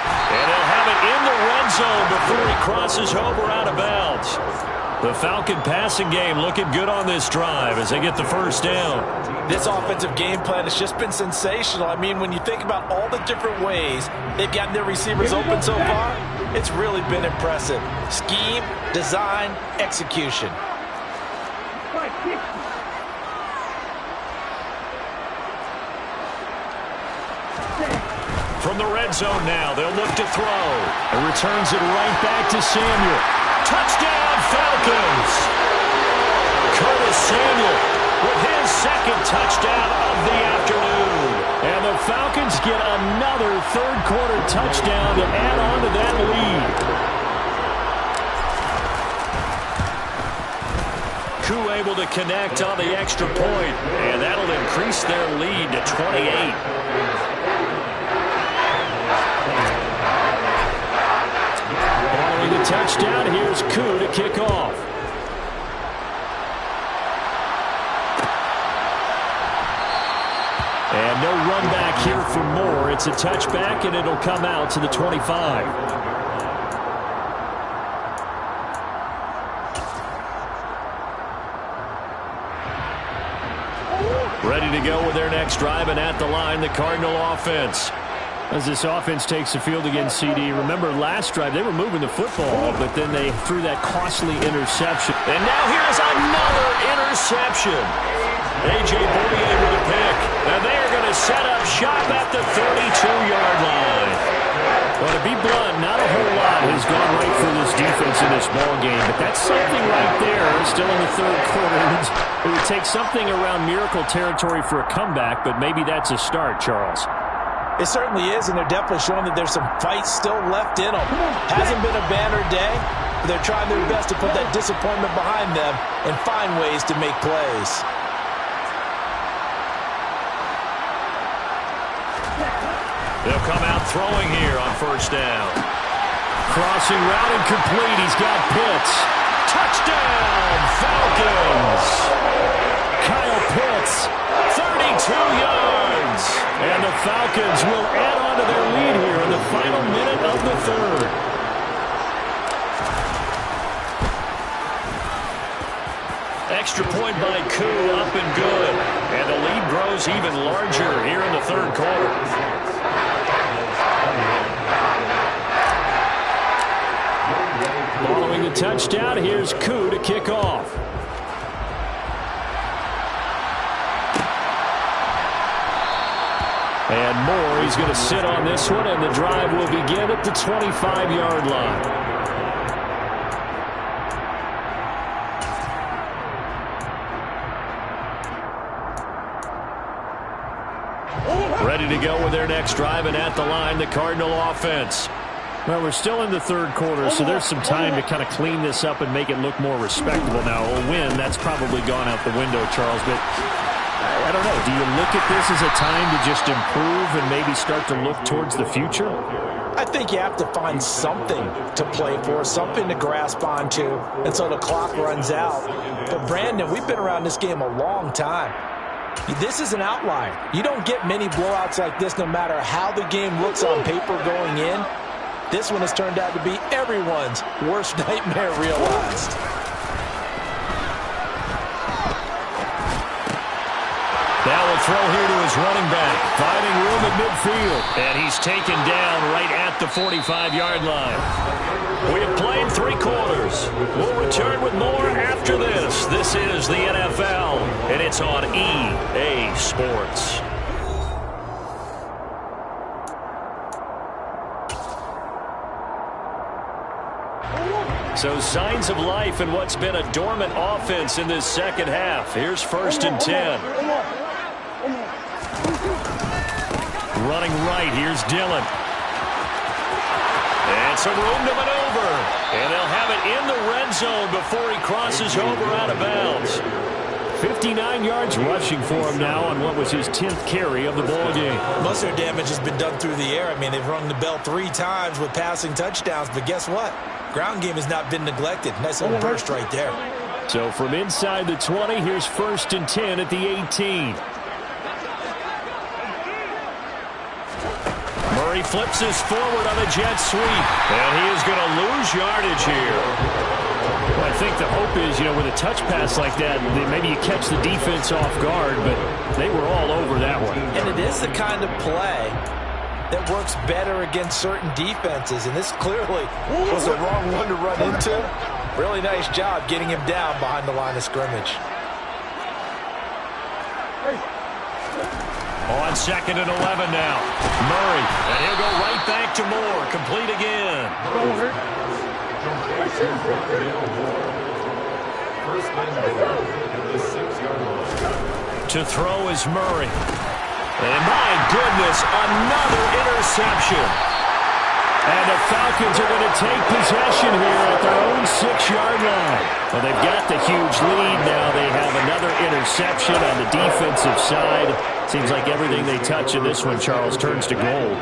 C: And he'll have it in the red zone before he crosses over out of bounds. The Falcon passing game looking good on this drive as they get the 1st down.
D: This offensive game plan has just been sensational. I mean, when you think about all the different ways they've gotten their receivers open so far, it's really been impressive. Scheme, design, execution.
C: From the red zone now, they'll look to throw. And returns it right back to Samuel. Touchdown, Falcons! Curtis Samuel with his 2nd touchdown of the afternoon. And the Falcons get another 3rd quarter touchdown to add on to that lead. Koo able to connect on the extra point, and that'll increase their lead to 28. Following the touchdown, here's Koo to kick off. And no run back here for Moore. It's a touchback, and it'll come out to the 25. Ready to go with their next drive, and at the line, the Cardinal offense.
G: As this offense takes the field against CD, remember last drive they were moving the football, but then they threw that costly interception.
C: And now here's another interception. A.J. Bouye with a pick. And they are going to set up shop at the 32-yard line.
G: Well, to be blunt, not a whole lot has gone right for this defense in this ball game, but that's something right there. Still in the 3rd quarter. It would take something around miracle territory for a comeback, but maybe that's a start, Charles.
D: It certainly is, and they're definitely showing that there's some fight still left in them. Hasn't been a banner day, but they're trying their best to put that disappointment behind them and find ways to make plays.
C: They'll come out throwing here on first down. Crossing route incomplete. He's got Pitts. Touchdown, Falcons. Kyle Pitts, 32 yards. And the Falcons will add on to their lead here in the final minute of the third. Extra point by Koo, up and good. And the lead grows even larger here in the third quarter. Following the touchdown, here's Koo to kick off. And Moore, he's going to sit on this one, and the drive will begin at the 25-yard line. Ready to go with their next drive, and at the line, the Cardinal offense. Well, we're still in the third quarter, so there's some time to kind of clean this up and make it look more respectable. Now, a win, that's probably gone out the window, Charles, but I don't know. Do you look at this as a time to just improve and maybe start to look towards the future?
D: I think you have to find something to play for, something to grasp onto until the clock runs out. But, Brandon, we've been around this game a long time. This is an outlier. You don't get many blowouts like this no matter how the game looks on paper going in. This one has turned out to be everyone's worst nightmare realized.
C: Now will throw here to his running back, finding room at midfield. And he's taken down right at the 45-yard line. We have played 3 quarters. We'll return with more after this. This is the NFL, and it's on EA Sports. So signs of life in what's been a dormant offense in this second half. Here's 1st and 10. Running right, here's Dillon. And some room to maneuver. And they'll have it in the red zone before he crosses over out of bounds. 59 yards rushing for him now on what was his 10th carry of the ball game.
D: Most of their damage has been done through the air. I mean, they've rung the bell 3 times with passing touchdowns, but guess what? Ground game has not been neglected. Nice little burst right there.
C: So from inside the 20, here's 1st and 10 at the 18. Murray flips this forward on a jet sweep, and he is going to lose yardage here. Well, I think the hope is, with a touch pass like that, maybe you catch the defense off guard, but they were all over that one.
D: And it is the kind of play that works better against certain defenses, and this clearly was the wrong one to run into. Really nice job getting him down behind the line of scrimmage.
C: On 2nd and 11 now. Murray, and he'll go right back to Moore. Complete again. To throw is Murray. And my goodness, another interception. And the Falcons are going to take possession here at their own 6-yard line. Well, they've got the huge lead now. They have another interception on the defensive side. Seems like everything they touch in this one, Charles, turns to gold.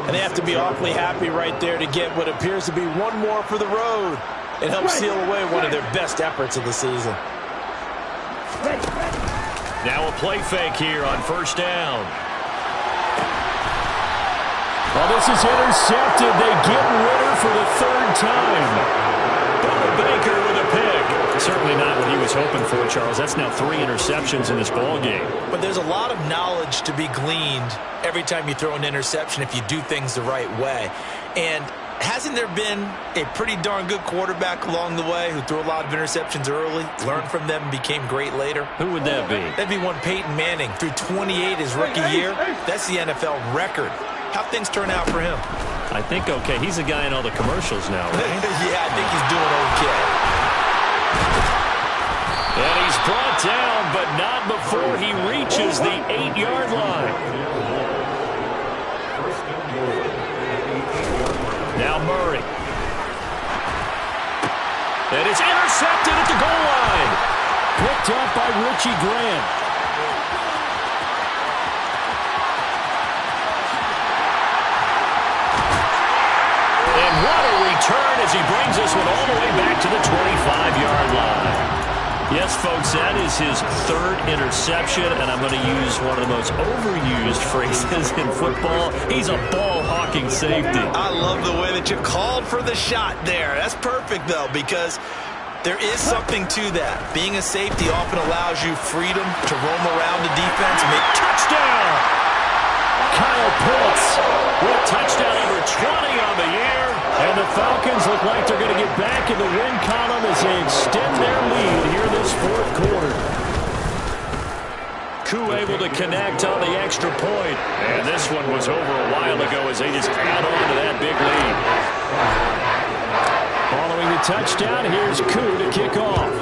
D: And they have to be awfully happy right there to get what appears to be one more for the road. It helps seal away one of their best efforts of the season.
C: Now a play fake here on 1st down. Well, this is intercepted. They get Ritter for the 3rd time. Bubba Baker with a pick. Certainly not what he was hoping for, Charles. That's now 3 interceptions in this ball game.
D: But there's a lot of knowledge to be gleaned every time you throw an interception if you do things the right way. And hasn't there been a pretty darn good quarterback along the way who threw a lot of interceptions early, learned from them, and became great later?
C: Who would that be?
D: That'd be one Peyton Manning. Threw 28 his rookie year. That's the NFL record. How'd things turn out for him?
C: I think okay. He's a guy in all the commercials now, right?
D: Yeah, I think he's doing okay.
C: And he's brought down, but not before he reaches the 8-yard line. Now Murray. And it's intercepted at the goal line. Picked up by Richie Grant. And what a return as he brings this one all the way back to the 25-yard line. Yes, folks, that is his third interception, and I'm going to use one of the most overused phrases in football. He's a ball-hawking safety.
D: I love the way that you called for the shot there. That's perfect, though, because there is something to that. Being a safety often allows you freedom to roam around the defense. Make
C: touchdown! Kyle Pitts with touchdown number 20 on the year. And the Falcons look like they're going to get back in the win column as they extend their lead here this fourth quarter. Koo able to connect on the extra point. And this one was over a while ago as they just add on to that big lead. Following the touchdown, here's Koo to kick off.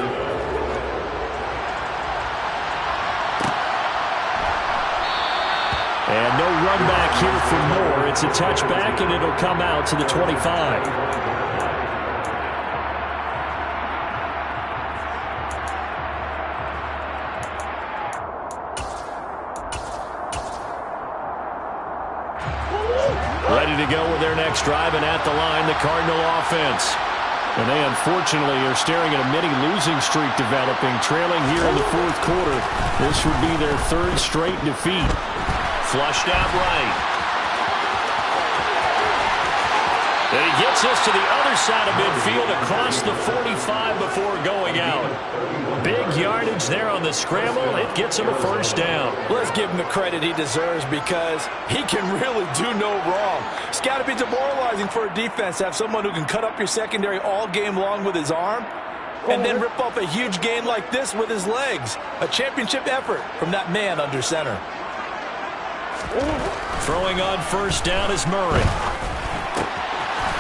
C: And no run back here for Moore. It's a touchback, and it'll come out to the 25. Ready to go with their next drive, and at the line, the Cardinal offense. And they unfortunately are staring at a mini losing streak developing, trailing here in the fourth quarter. This would be their third straight defeat. Flushed out right. And he gets us to the other side of midfield across the 45 before going out. Big yardage there on the scramble. It gets him a first down.
D: Let's give him the credit he deserves because he can really do no wrong. It's got to be demoralizing for a defense to have someone who can cut up your secondary all game long with his arm and then rip off a huge gain like this with his legs. A championship effort from that man under center.
C: Throwing on first down is Murray.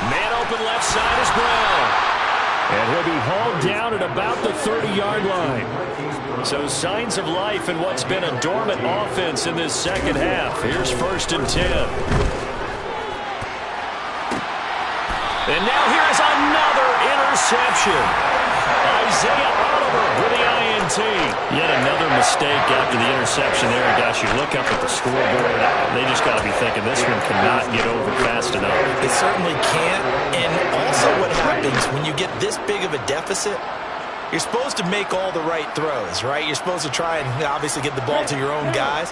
C: Man open left side is Brown. And he'll be hauled down at about the 30-yard line. So signs of life in what's been a dormant offense in this second half. Here's first and 10. And now here is another interception. Isaiah Oliver with the INT. Yet another mistake after the interception there. Gosh, you look up at the scoreboard. They just got to be thinking this one cannot get over fast enough.
D: It certainly can't. And also what happens when you get this big of a deficit, you're supposed to make all the right throws, right? You're supposed to try and obviously get the ball to your own guys.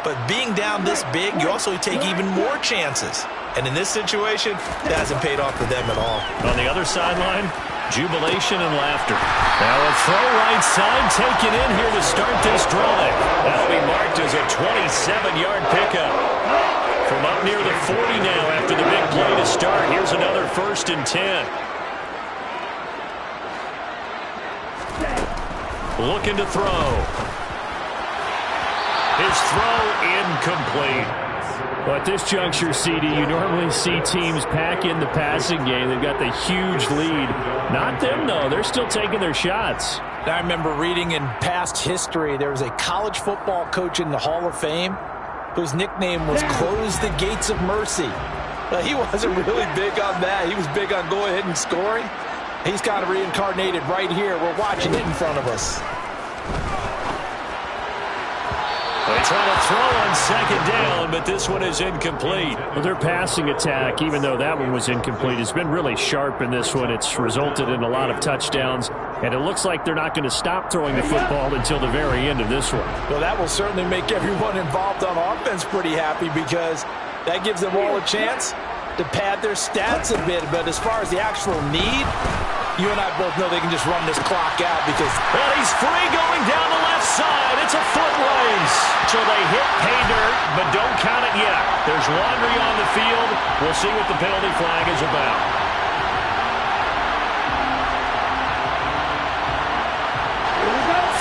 D: But being down this big, you also take even more chances. And in this situation, that hasn't paid off for them at all.
C: On the other sideline, jubilation and laughter. Now a throw right side taken in here to start this drive. That'll be marked as a 27-yard pickup. From up near the 40 now after the big play to start. Here's another first and 10. Looking to throw. His throw incomplete.
G: Well, at this juncture, CD, you normally see teams pack in the passing game. They've got the huge lead. Not them, though. They're still taking their shots.
D: I remember reading in past history, there was a college football coach in the Hall of Fame whose nickname was Close the Gates of Mercy. He wasn't really big on that. He was big on going ahead and scoring. He's kind of reincarnated right here. We're watching it in front of us.
C: They try to throw on second down, but this one is incomplete.
G: Well, their passing attack, even though that one was incomplete, has been really sharp in this one. It's resulted in a lot of touchdowns, and it looks like they're not going to stop throwing the football until the very end of this one.
D: Well, that will certainly make everyone involved on offense pretty happy because that gives them all a chance to pad their stats a bit. But as far as the actual need, you and I both know they can just run this clock out because...
C: Well, he's free going down the left side. It's a foot race. So they hit pay dirt, but don't count it yet. There's laundry on the field. We'll see what the penalty flag is about.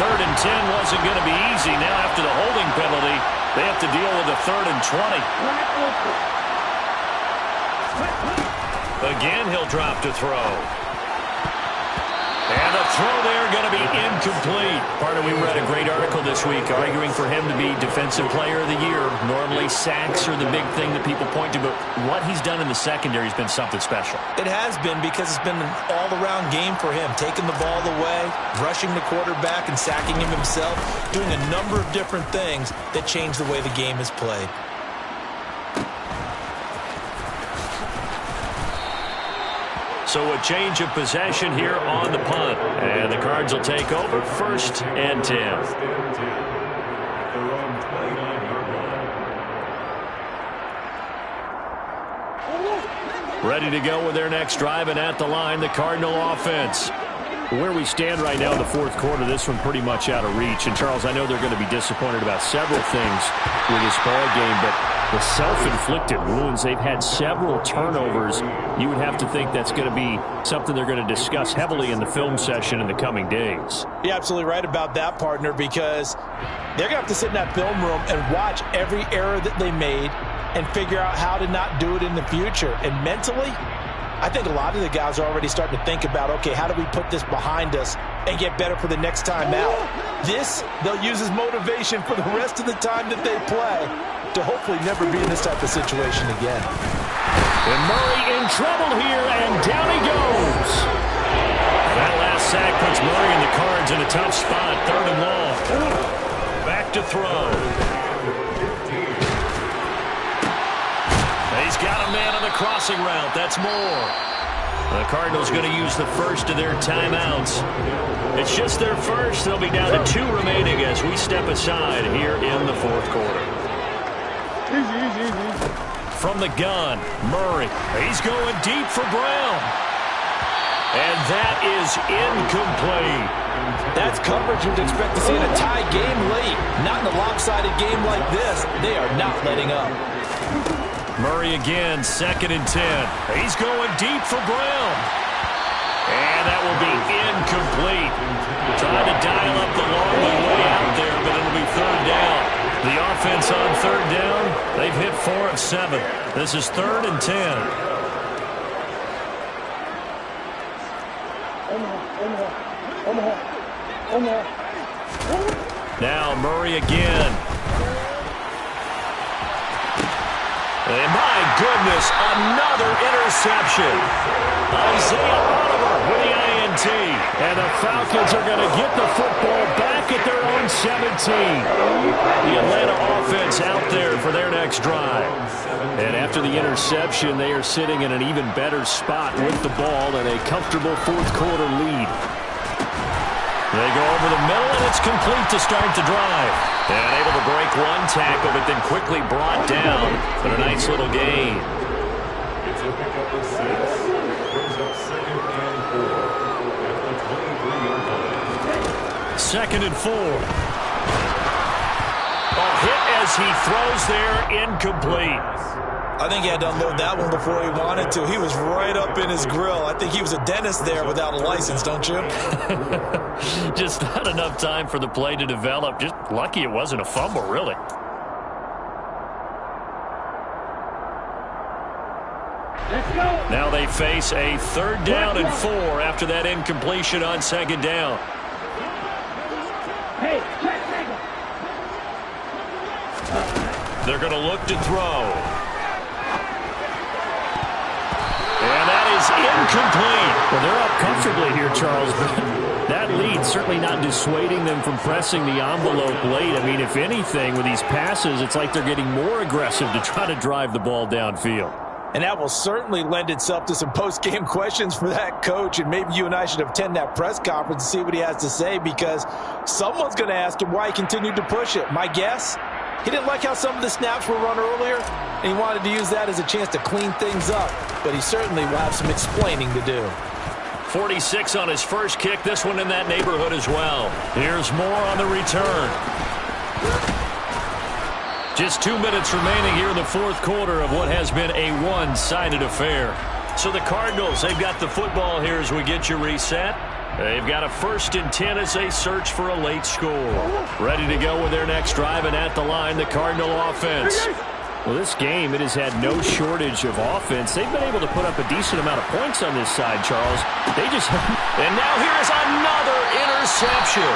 C: Third and 10 wasn't going to be easy. Now after the holding penalty, they have to deal with a 3rd and 20. Again, he'll drop to throw. And the throw there going to be incomplete. Partner, we read a great article this week arguing for him to be Defensive Player of the Year. Normally, sacks are the big thing that people point to, but what he's done in the secondary has been something special.
D: It has been, because it's been an all-around game for him, taking the ball away, rushing the quarterback, and sacking him himself, doing a number of different things that change the way the game is played.
C: So a change of possession here on the punt. And the Cards will take over 1st and 10. Ready to go with their next drive, and at the line, the Cardinal offense. Where we stand right now in the fourth quarter, this one pretty much out of reach. And, Charles, I know they're going to be disappointed about several things with this ball game, but the self-inflicted wounds, they've had several turnovers. You would have to think that's going to be something they're going to discuss heavily in the film session in the coming days.
D: You're absolutely right about that, partner, because they're going to have to sit in that film room and watch every error that they made and figure out how to not do it in the future. And mentally, I think a lot of the guys are already starting to think about, okay, how do we put this behind us and get better for the next time out? This, they'll use as motivation for the rest of the time that they play to hopefully never be in this type of situation again.
C: And Murray in trouble here, and down he goes. That last sack puts Murray and the Cards in a tough spot, 3rd and long. Back to throw. He's got a man on the crossing route. That's Moore. The Cardinals going to use the first of their timeouts. It's just their first. They'll be down to 2 remaining as we step aside here in the fourth quarter. From the gun, Murray. He's going deep for Brown. And that is incomplete.
D: That's coverage you'd expect to see in a tie game late. Not in a lopsided game like this. They are not letting up.
C: Murray again, 2nd and 10. He's going deep for Brown. And that will be incomplete. Trying to dial up the long way out there, but it'll be 3rd down. The offense on 3rd down, they've hit 4 of 7. This is 3rd and 10. Now Murray again. And my goodness, another interception. Isaiah Oliver with the INT. And the Falcons are going to get the football back at their own 17. The Atlanta offense out there for their next drive. And after the interception, they are sitting in an even better spot with the ball and a comfortable fourth quarter lead. They go over the middle, and it's complete to start the drive. And able to break one tackle, but then quickly brought down. But a nice little gain.
F: It's a pickup of 6. Brings up 2nd and 4 at the 23-yard line.
C: 2nd and 4. A hit as he throws there, incomplete.
D: I think he had to unload that one before he wanted to. He was right up in his grill. I think he was a dentist there without a license, don't you?
C: Just not enough time for the play to develop. Just lucky it wasn't a fumble, really.
E: Let's go.
C: Now they face a 3rd down and 4 after that incompletion on 2nd down.
E: Hey, check.
C: They're going to look to throw. And that is incomplete.
G: Well, they're up comfortably here, Charles, but that lead certainly not dissuading them from pressing the envelope late. I mean, if anything, with these passes, it's like they're getting more aggressive to try to drive the ball downfield.
D: And that will certainly lend itself to some post-game questions for that coach, and maybe you and I should attend that press conference and see what he has to say, because someone's going to ask him why he continued to push it. My guess, he didn't like how some of the snaps were run earlier, and he wanted to use that as a chance to clean things up. But he certainly will have some explaining to do.
C: 46 on his first kick. This one in that neighborhood as well. Here's Moore on the return. Just 2 minutes remaining here in the fourth quarter of what has been a one-sided affair. So the Cardinals, they've got the football here as we get you reset. They've got a 1st and 10 as they search for a late score. Ready to go with their next drive, and at the line, the Cardinal offense.
G: Well, this game, it has had no shortage of offense. They've been able to put up a decent amount of points on this side, Charles. They just...
C: And now here's another interception.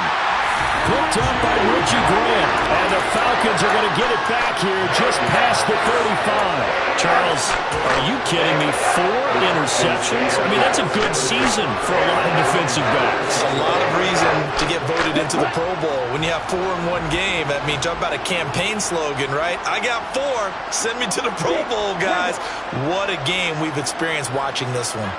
C: Picked up by Richie Grant. And the Falcons are going to get it back here just past the 35. Charles, are you kidding me? 4 interceptions? I mean, that's a good season for a lot of defensive backs.
D: A lot of reason to get voted into the Pro Bowl. When you have 4 in one game, that means jump out a campaign slogan, right? I got 4. Send me to the Pro Bowl, guys. What a game we've experienced watching this one.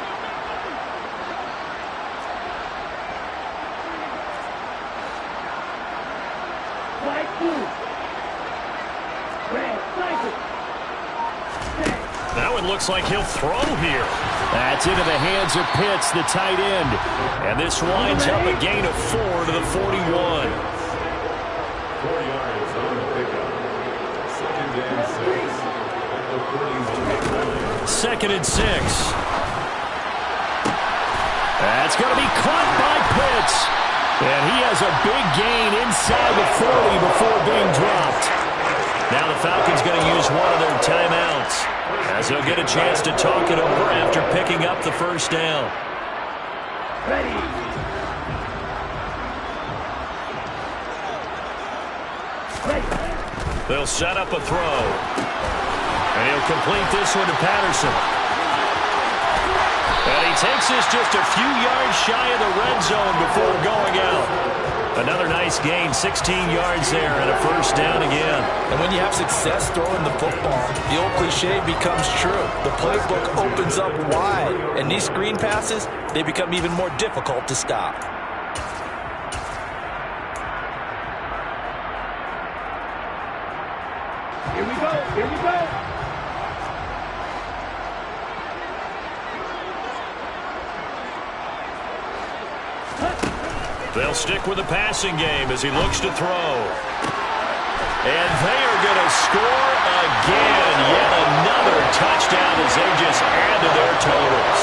C: Now it looks like he'll throw here.
G: That's into the hands of Pitts, the tight end.
C: And this winds up a gain of 4 to the 41.
F: 4 yards on the pickup. 2nd and 6. At the
C: 2nd and 6. That's going to be caught by Pitts. And he has a big gain inside the 40 before being dropped. Now the Falcons going to use one of their timeouts, as they'll get a chance to talk it over after picking up the first down.
E: Ready.
C: They'll set up a throw. And he'll complete this one to Patterson. And he takes this just a few yards shy of the red zone before going out. Another nice gain, 16 yards there, and a first down again.
D: And when you have success throwing the football, the old cliche becomes true. The playbook opens up wide, and these screen passes, they become even more difficult to stop.
E: Here we go. Here we go.
C: They'll stick with the passing game as he looks to throw. And they are going to score again. Yet another touchdown as they just add to their totals.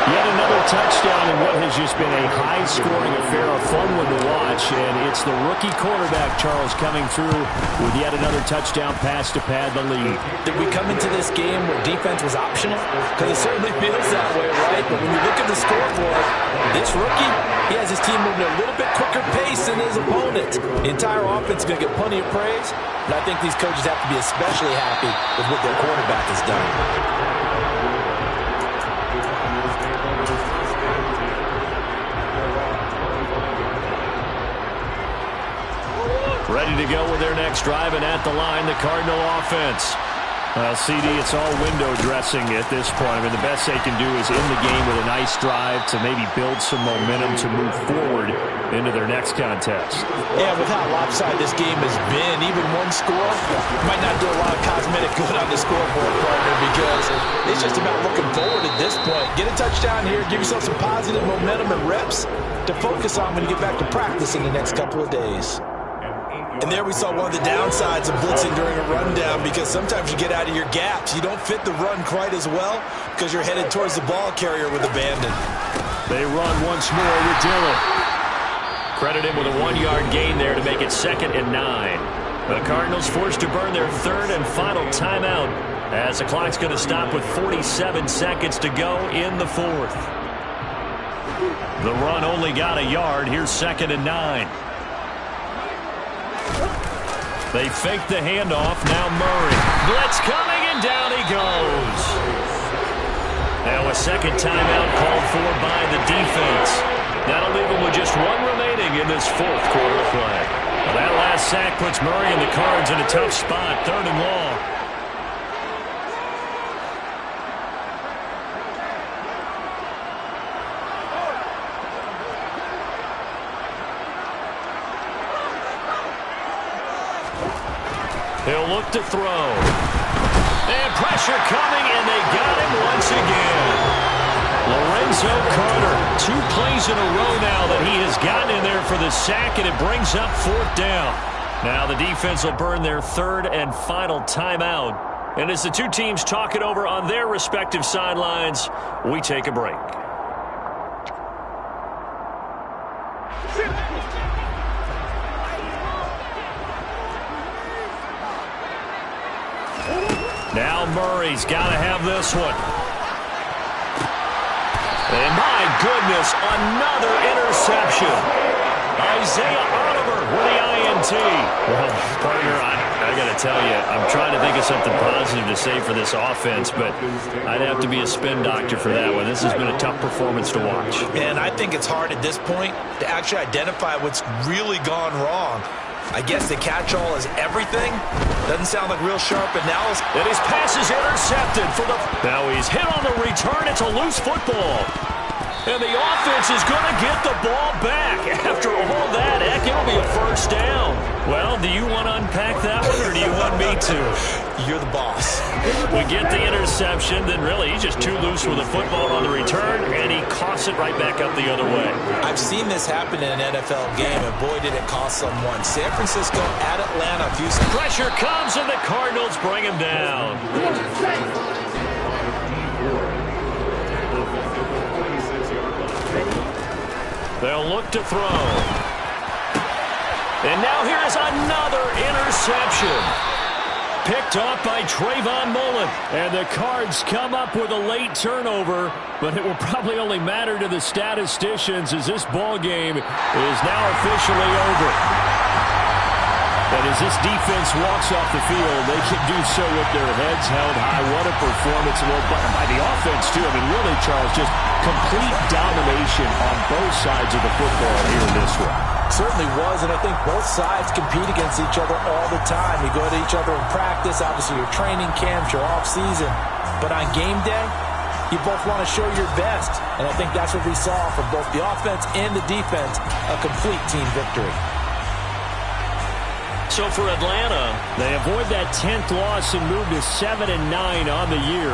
G: Yet another touchdown in what has just been a high-scoring affair, a fun one to watch. And it's the rookie quarterback, Charles, coming through with yet another touchdown pass to pad the lead.
D: Did we come into this game where defense was optional? Because it certainly feels that way, right? But when you look at the scoreboard, this rookie, he has his team moving at a little bit quicker pace than his opponent. The entire offense is going to get plenty of praise, but I think these coaches have to be especially happy with what their quarterback has done.
C: Ready to go with their next drive, and at the line, the Cardinal offense. Well, CD, it's all window dressing at this point. I mean, the best they can do is in the game with a nice drive to maybe build some momentum to move forward into their next contest.
D: Yeah, with how lopsided this game has been, even one score might not do a lot of cosmetic good on the scoreboard, partner, because it's just about looking forward at this point. Get a touchdown here, give yourself some positive momentum and reps to focus on when you get back to practice in the next couple of days. And there we saw one of the downsides of blitzing during a rundown, because sometimes you get out of your gaps. You don't fit the run quite as well because you're headed towards the ball carrier with abandon.
C: They run once more with Dillon. Credit him with a 1-yard gain there to make it 2nd and 9. The Cardinals forced to burn their 3rd and final timeout as the clock's going to stop with 47 seconds to go in the 4th. The run only got a yard. Here's 2nd and 9. They fake the handoff. Now Murray. Blitz coming, and down he goes. Now a second timeout called for by the defense. That'll leave them with just 1 remaining in this 4th quarter of play. Well, that last sack puts Murray and the Cards in a tough spot, 3rd and long. He'll look to throw. And pressure coming, and they got him once again. Lorenzo Carter, 2 plays in a row now that he has gotten in there for the sack, and it brings up 4th down. Now the defense will burn their 3rd and final timeout. And as the two teams talk it over on their respective sidelines, we take a break. Now Murray's got to have this one. And my goodness, another interception. Isaiah Oliver with the INT. Well, partner, I got to tell you, I'm trying to think of something positive to say for this offense, but I'd have to be a spin doctor for that one. This has been a tough performance to watch.
D: And I think it's hard at this point to actually identify what's really gone wrong. I guess the catch-all is everything. Doesn't sound like real sharp analysis.
C: And his pass is intercepted for the... Now he's hit on the return. It's a loose football. And the offense is going to get the ball back. After all that, heck, it'll be a first down. Well, do you want to unpack that one, or do you want me to?
D: You're the boss.
C: We get the interception, then really he's just too loose with the football on the return, and he coughs it right back up the other way.
D: I've seen this happen in an NFL game, and boy, did it cost someone. San Francisco at Atlanta.
C: Pressure comes, and the Cardinals bring him down. They'll look to throw. And now here is another interception. Picked off by Trayvon Mullen. And the Cards come up with a late turnover, but it will probably only matter to the statisticians as this ball game is now officially over. And as this defense walks off the field, they can do so with their heads held high. What a performance by the offense, too. I mean, really, Charles, just complete domination on both sides of the football here in this one.
D: Certainly was, and I think both sides compete against each other all the time. You go to each other in practice, obviously your training camps, your off-season. But on game day, you both want to show your best. And I think that's what we saw from both the offense and the defense, a complete team victory.
C: So for Atlanta, they avoid that 10th loss and move to 7-9 on the year.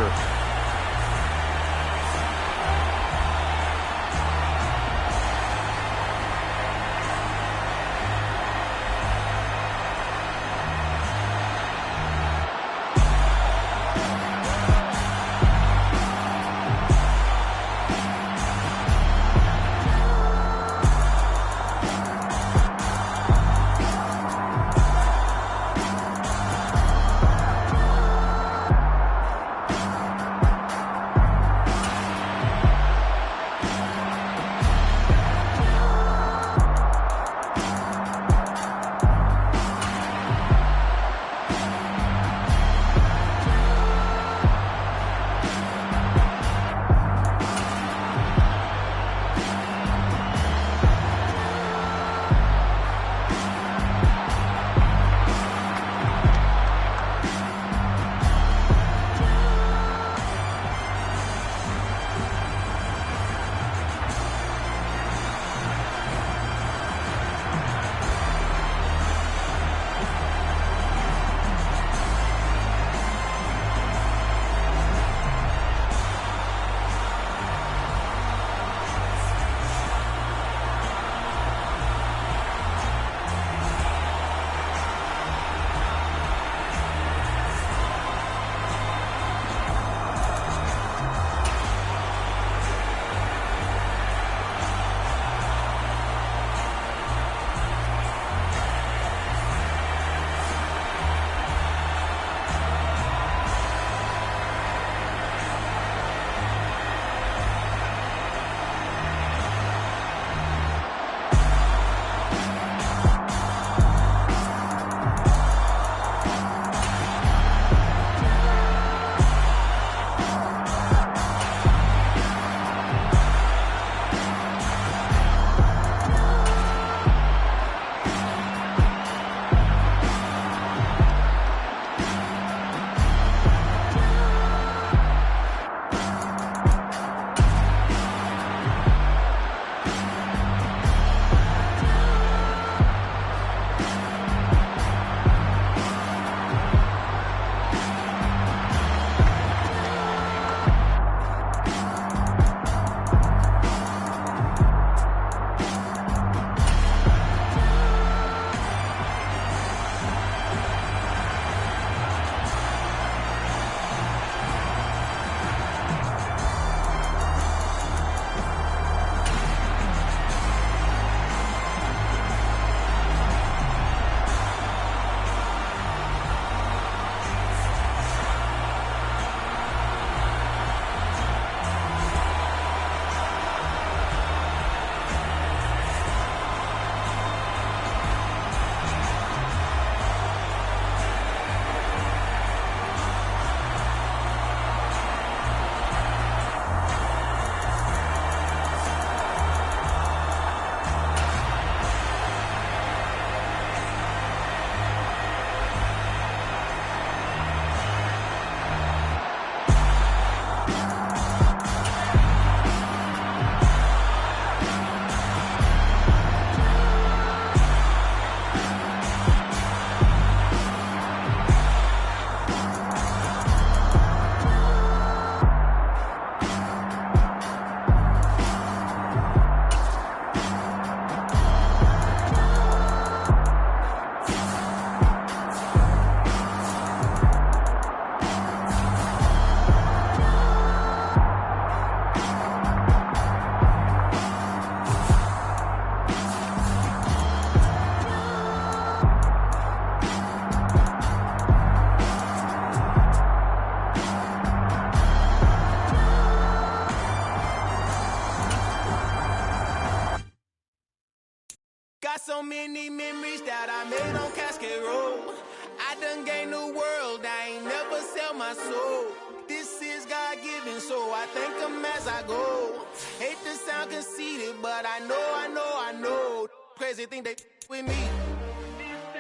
H: got so many memories that I made on Cascade Road. I done gained the world, I ain't never sell my soul. This is God-given, so I thank him as I go. Hate to sound conceited, but I know. Crazy thing they with me.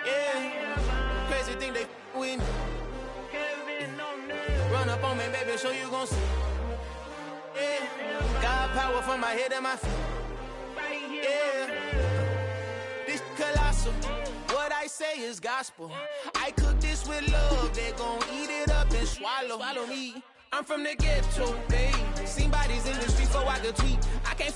H: Yeah, crazy thing they with me. Run up on me, baby, so you gon' see. Yeah, got power from my head and my feet. Yeah, this colossal. What I say is gospel. I cook this with love. They gon' eat it up and swallow me. I'm from the ghetto, babe. Seen bodies in the streets, so I could tweet. I can't